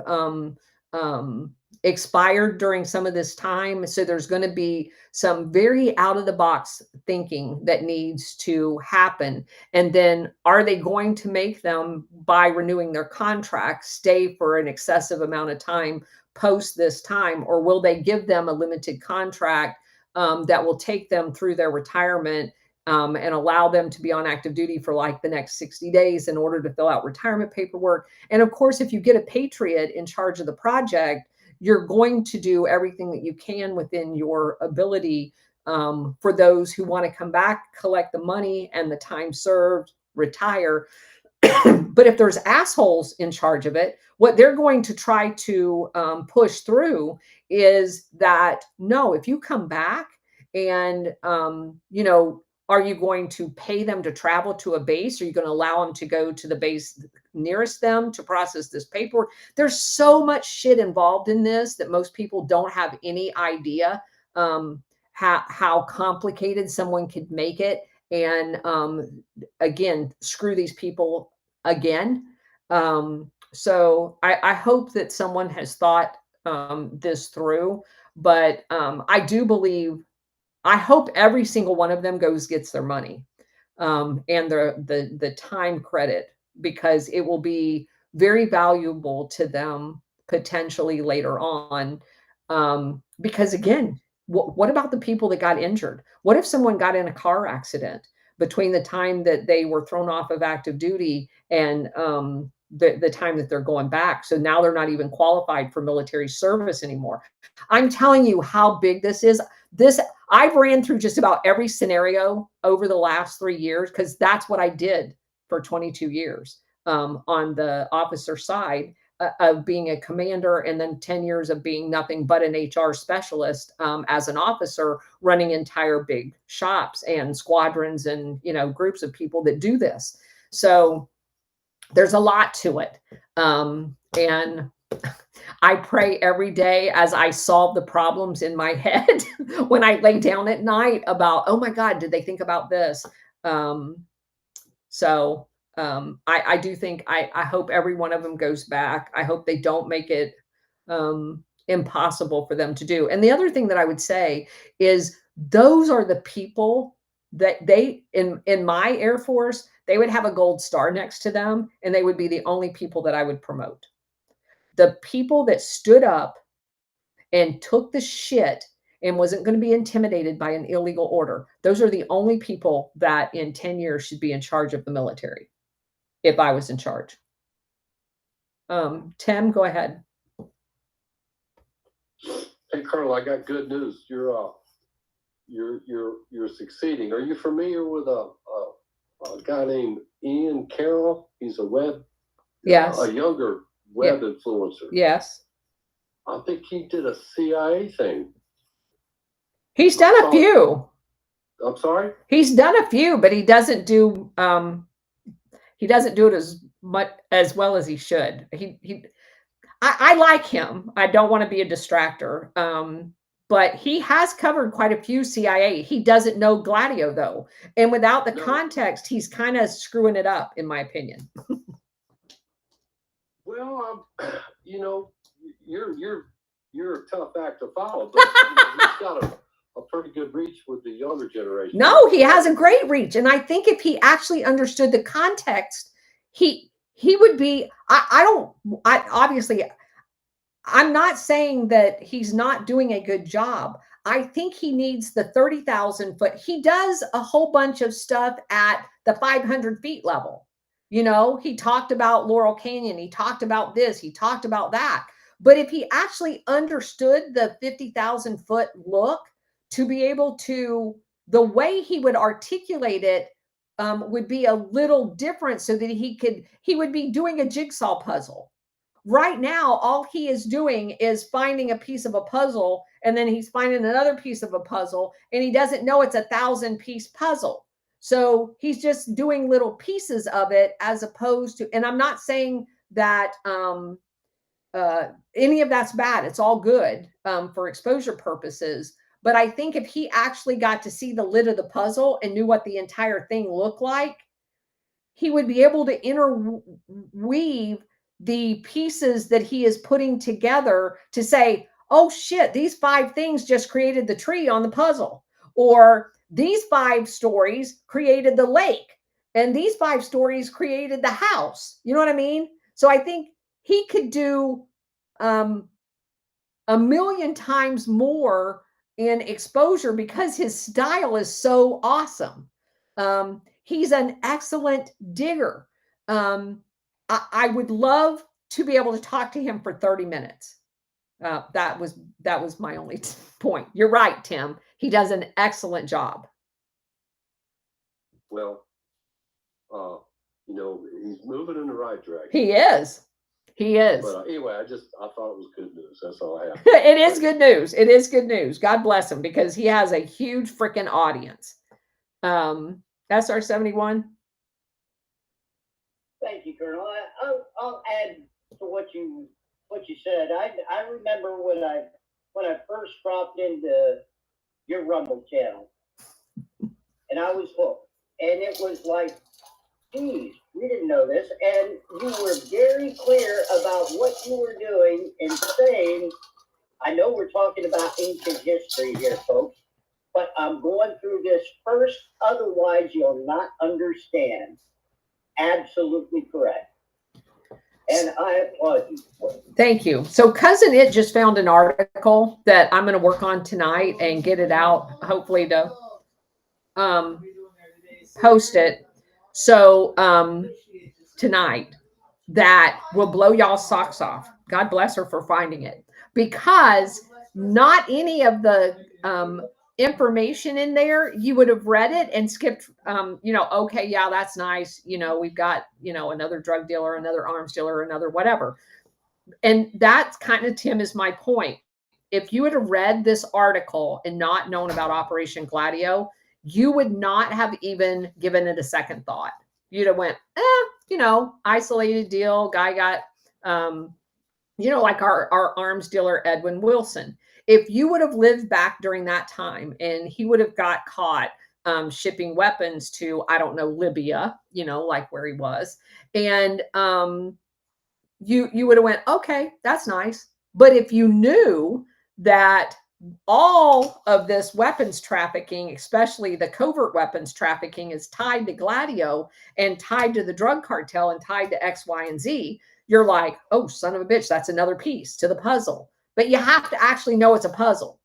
expired during some of this time, so there's going to be some very out of the box thinking that needs to happen. And then, are they going to make them, by renewing their contract, stay for an excessive amount of time post this time, or will they give them a limited contract that will take them through their retirement? And allow them to be on active duty for like the next 60 days in order to fill out retirement paperwork. And of course, if you get a patriot in charge of the project, you're going to do everything that you can within your ability for those who want to come back, collect the money and the time served, retire. But if there's assholes in charge of it, what they're going to try to push through is that, no, if you come back and, are you going to pay them to travel to a base? Are you going to allow them to go to the base nearest them to process this paperwork? There's so much shit involved in this that most people don't have any idea how complicated someone could make it. And again, screw these people again. So I hope that someone has thought this through. But I do believe, I hope every single one of them gets their money and the time credit, because it will be very valuable to them potentially later on. Because again, what about the people that got injured? What if someone got in a car accident between the time that they were thrown off of active duty and the time that they're going back? So now they're not even qualified for military service anymore. I'm telling you how big this is. I've ran through just about every scenario over the last 3 years, because that's what I did for 22 years on the officer side of being a commander, and then 10 years of being nothing but an HR specialist as an officer, running entire big shops and squadrons and, groups of people that do this. So there's a lot to it. And I pray every day as I solve the problems in my head when I lay down at night about, oh my God, did they think about this? So I do think, I hope every one of them goes back. I hope they don't make it impossible for them to do. And the other thing that I would say is, those are the people that in my Air Force, they would have a gold star next to them, and they would be the only people that I would promote. The people that stood up and took the shit and wasn't going to be intimidated by an illegal order, those are the only people that in 10 years should be in charge of the military, if I was in charge. Tim, go ahead. Hey, Colonel, I got good news. You're succeeding. Are you familiar with a guy named Ian Carroll? He's a younger web influencer. Yes. I think he did a CIA thing. He's done a few. I'm sorry? He's done a few, but he doesn't do it as much as well as he should. I like him. I don't want to be a distractor. But he has covered quite a few CIA. He doesn't know Gladio though. And without the context, he's kind of screwing it up, in my opinion. Well, you're a tough act to follow, but he's got a pretty good reach with the younger generation. No, he has a great reach. And I think if he actually understood the context, he would be, obviously, I'm not saying that he's not doing a good job. I think he needs the 30,000 foot. He does a whole bunch of stuff at the 500 feet level. He talked about Laurel Canyon. He talked about this. He talked about that. But if he actually understood the 50,000 foot look, to be able to, the way he would articulate it would be a little different, so that he would be doing a jigsaw puzzle. Right now, all he is doing is finding a piece of a puzzle, and then he's finding another piece of a puzzle, and he doesn't know it's a 1,000-piece puzzle. So he's just doing little pieces of it, as opposed to, and I'm not saying that any of that's bad. It's all good for exposure purposes. But I think if he actually got to see the lid of the puzzle and knew what the entire thing looked like, he would be able to interweave the pieces that he is putting together to say, oh shit, these 5 things just created the tree on the puzzle. Or these 5 stories created the lake. And these 5 stories created the house. You know what I mean? So I think he could do a million times more in exposure because his style is so awesome. He's an excellent digger. I would love to be able to talk to him for 30 minutes. That was my only point. You're right, Tim. He does an excellent job. Well, he's moving in the right direction. He is. He is. But anyway, I thought it was good news. That's all I have. It is good news. It is good news. God bless him because he has a huge freaking audience. SR71. Thank you, Colonel. I'll add to what you said. I remember when I first dropped into your Rumble channel, and I was hooked, and it was like, geez, we didn't know this, and you were very clear about what you were doing and saying. I know we're talking about ancient history here, folks, but I'm going through this first, otherwise you'll not understand. Absolutely correct. And I applaud you for it. Thank you. So Cousin It just found an article that I'm going to work on tonight and get it out, hopefully to post it. So tonight, that will blow y'all's socks off. God bless her for finding it, because not any of the information in there, you would have read it and skipped, okay, yeah, that's nice. We've got, another drug dealer, another arms dealer, another whatever. And that's kind of, Tim, is my point. If you would have read this article and not known about Operation Gladio, you would not have even given it a second thought. You'd have went, isolated deal. Guy got, like our arms dealer, Edwin Wilson. If you would have lived back during that time and he would have got caught shipping weapons to, I don't know, Libya, like where he was. And you would have went, okay, that's nice. But if you knew that all of this weapons trafficking, especially the covert weapons trafficking, is tied to Gladio and tied to the drug cartel and tied to X, Y, and Z, you're like, oh, son of a bitch, that's another piece to the puzzle. But you have to actually know it's a puzzle.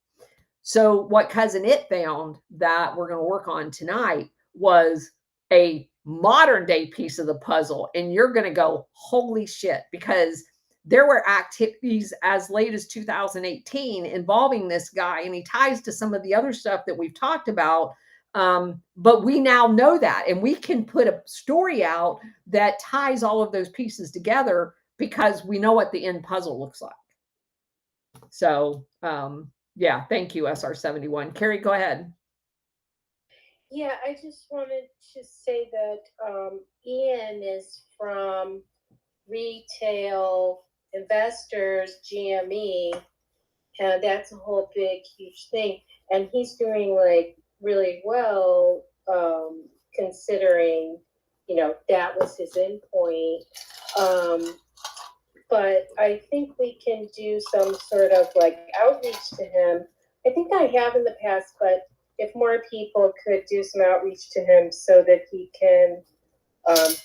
So what Cousin It found that we're going to work on tonight was a modern day piece of the puzzle. And you're going to go, holy shit, because there were activities as late as 2018 involving this guy, and he ties to some of the other stuff that we've talked about. But we now know that, and we can put a story out that ties all of those pieces together because we know what the end puzzle looks like. So, yeah, thank you, SR71. Carrie, go ahead. Yeah, I just wanted to say that Ian is from Retail Investors, GME, and that's a whole big, huge thing. And he's doing like really well, considering, that was his endpoint. But I think we can do some sort of like outreach to him. I think I have in the past, but if more people could do some outreach to him so that he can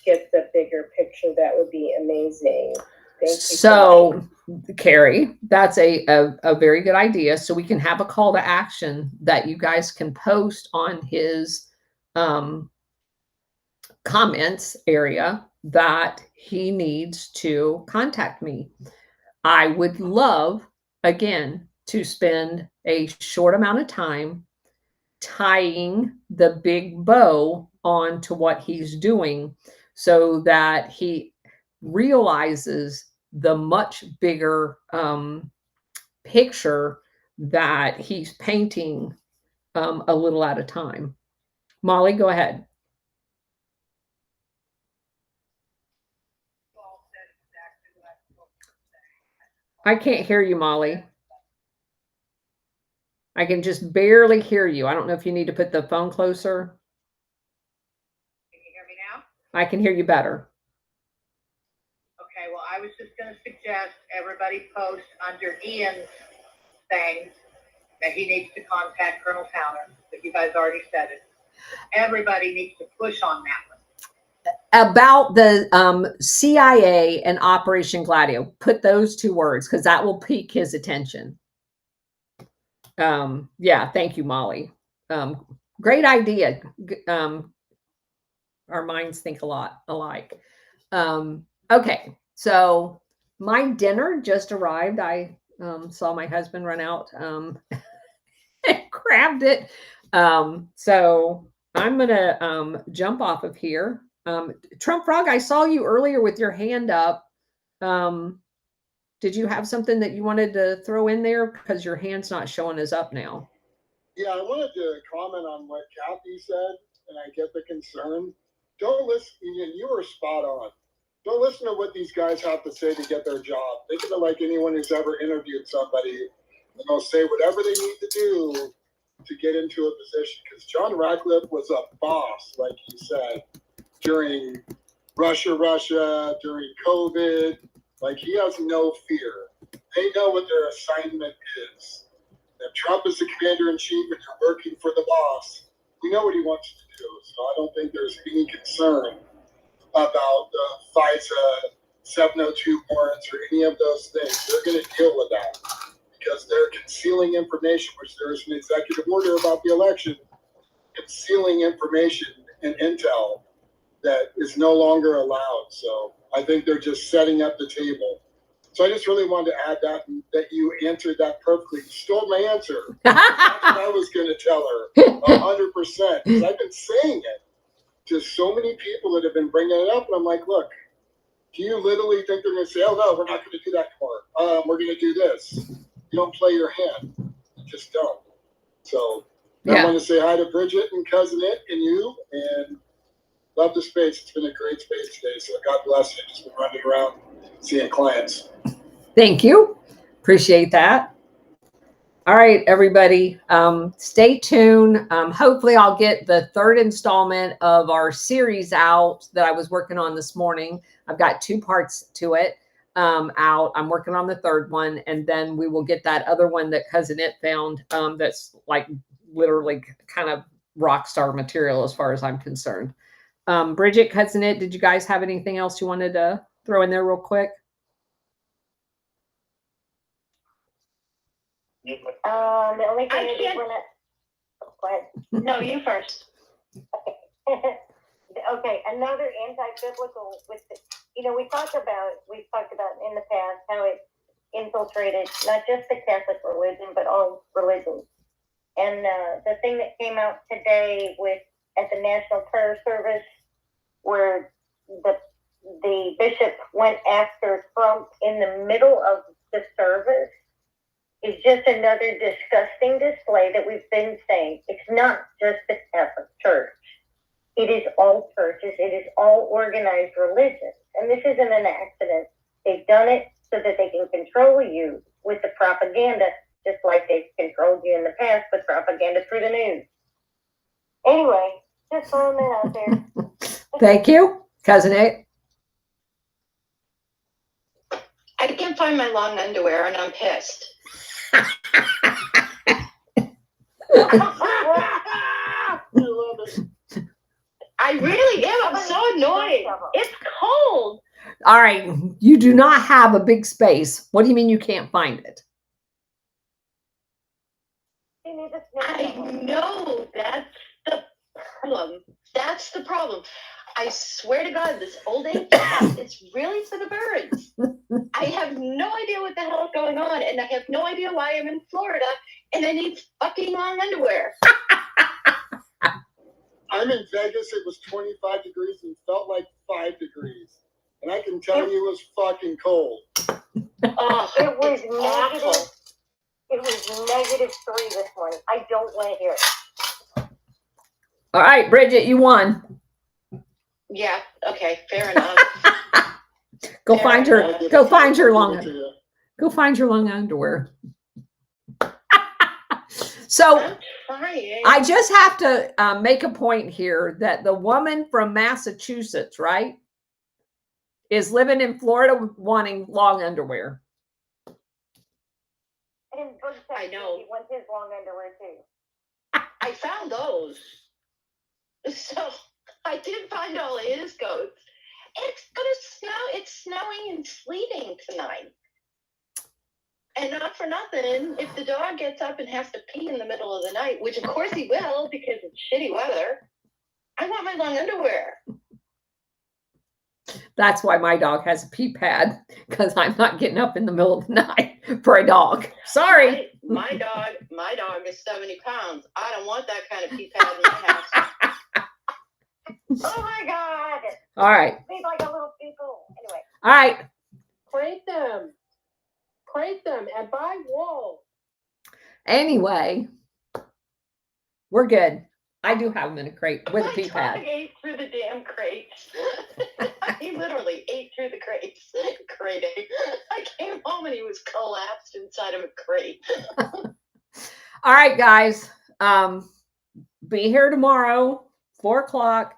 get the bigger picture, that would be amazing. Thank you so much. Carrie, that's a very good idea. So we can have a call to action that you guys can post on his comments area that he needs to contact me. I would love, again, to spend a short amount of time tying the big bow onto what he's doing so that he realizes the much bigger picture that he's painting a little at a time. Molly, go ahead. I can't hear you, Molly. I can just barely hear you. I don't know if you need to put the phone closer. Can you hear me now? I can hear you better. Okay, well, I was just going to suggest everybody post under Ian's thing that he needs to contact Colonel Towner, but you guys already said it. Everybody needs to push on that one. About the CIA and Operation Gladio, put those 2 words because that will pique his attention. Yeah, thank you, Molly. Great idea. Our minds think a lot alike. Okay, so my dinner just arrived. I saw my husband run out and grabbed it. So I'm gonna jump off of here. Trump Frog, I saw you earlier with your hand up. Did you have something that you wanted to throw in there? Because your hand's not showing us up now. Yeah, I wanted to comment on what Kathy said, and I get the concern. Don't listen, Ian, you were spot on. Don't listen to what these guys have to say to get their job. Think of it like anyone who's ever interviewed somebody, and they'll say whatever they need to do to get into a position. Because John Radcliffe was a boss, like he said, during Russia, during COVID. Like, he has no fear. They know what their assignment is. If Trump is the commander-in-chief and you're working for the boss, we know what he wants you to do. So I don't think there's any concern about the FISA 702 warrants or any of those things. They're going to deal with that because they're concealing information, which there is an executive order about the election, concealing information and intel that is no longer allowed. So I think they're just setting up the table. So I just really wanted to add that you answered that perfectly. You stole my answer. That's what I was going to tell her, 100%. Because I've been saying it to so many people that have been bringing it up. And I'm like, look, do you literally think they're going to say, oh, no, we're not going to do that anymore. We're going to do this. You don't play your hand. You just don't. So I want to say hi to Bridget and Cousin It and you. And love the space. It's been a great space today. So God bless you. Just been running around seeing clients. Thank you. Appreciate that. All right, everybody. Stay tuned. Hopefully I'll get the 3rd installment of our series out that I was working on this morning. I've got 2 parts to it out. I'm working on the 3rd one, and then we will get that other one that Cousin It found that's like literally kind of rock star material as far as I'm concerned. Bridget, Cousin It, did you guys have anything else you wanted to throw in there real quick? The only thing I did want to, go ahead. No, you first. Okay, another anti-biblical with the, we've talked about in the past how it infiltrated not just the Catholic religion but all religions. And the thing that came out today at the National Prayer Service, where the bishop went after Trump in the middle of the service, is just another disgusting display that we've been saying. It's not just the Catholic Church. It is all churches. It is all organized religions. And this isn't an accident. They've done it so that they can control you with the propaganda, just like they've controlled you in the past with propaganda through the news. Anyway, just throwing that out there. Thank you, Cousin It. I can't find my long underwear and I'm pissed. I really am. I'm so annoyed. It's cold. All right. You do not have a big space. What do you mean you can't find it? I know. That's the problem. That's the problem. I swear to God, this old age cat, it's really for the birds. I have no idea what the hell is going on, and I have no idea why I'm in Florida, and I need fucking long underwear. I'm in Vegas. It was 25 degrees and felt like 5 degrees. And I can tell you it was fucking cold. Oh, it was negative. It was -3 this morning. I don't want to hear it. All right, Bridget, you won. Yeah, okay, fair enough. Go find your long underwear. So I'm trying. I just have to make a point here that the woman from Massachusetts, right, is living in Florida wanting long underwear. And I know. he wants his long underwear too. I found those. So I did find all his goats. It's gonna snow. It's snowing and sleeting tonight. And not for nothing, if the dog gets up and has to pee in the middle of the night, which of course he will because it's shitty weather, I want my long underwear. That's why my dog has a pee pad, because I'm not getting up in the middle of the night for a dog. Sorry. My dog is 70 pounds. I don't want that kind of pee pad in my house. Oh my God. All right. He's like a little people. Anyway. All right. Crate them and buy wool. Anyway, we're good. I do have them in a crate with a pee My dog pad. ate through the damn crates. He literally ate through the crates. Crating. I came home and he was collapsed inside of a crate. All right, guys. Be here tomorrow, 4:00.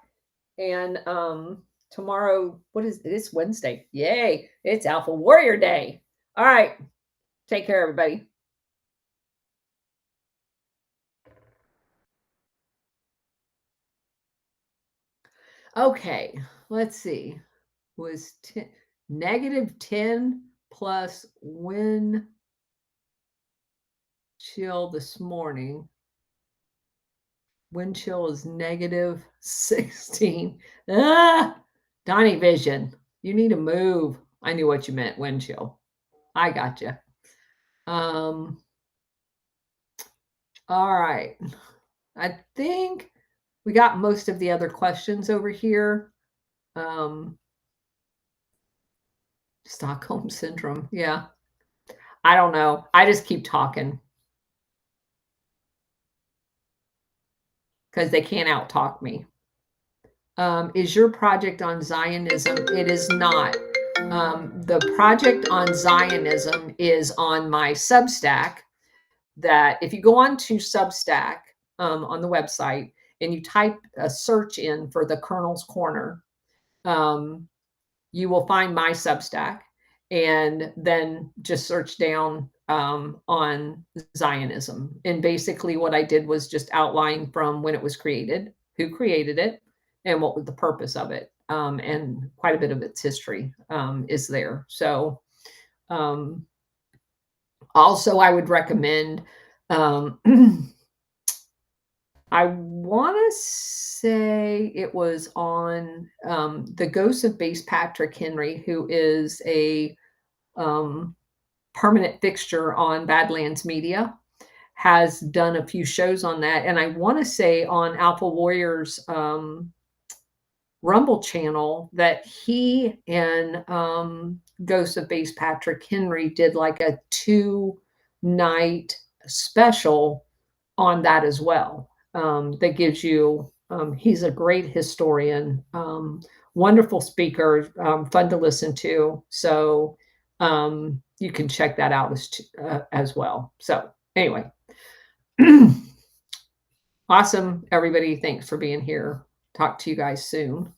And tomorrow, what is it? It's Wednesday. Yay. It's Alpha Warrior Day. All right. Take care, everybody. Okay, let's see. Was -10 plus wind chill this morning. Wind chill is -16. Donnie Vision, you need to move. I knew what you meant, wind chill. I got you. All right. I think we got most of the other questions over here. Stockholm Syndrome. Yeah. I don't know. I just keep talking. Because they can't out-talk me. Is your project on Zionism? It is not. The project on Zionism is on my Substack. That if you go on to Substack on the website and you type a search in for the Colonel's Corner, you will find my Substack, and then just search down on Zionism. And basically what I did was just outline from when it was created, who created it, and what was the purpose of it. And quite a bit of its history is there. So also I would recommend, I want to say it was on the Ghost of Base Patrick Henry, who is a permanent fixture on Badlands Media, has done a few shows on that. And I want to say on Alpha Warriors Rumble channel that he and Ghost of Base Patrick Henry did like a 2-night special on that as well. That gives you, he's a great historian, wonderful speaker, fun to listen to. So you can check that out as well. So anyway, awesome, everybody. Thanks for being here. Talk to you guys soon.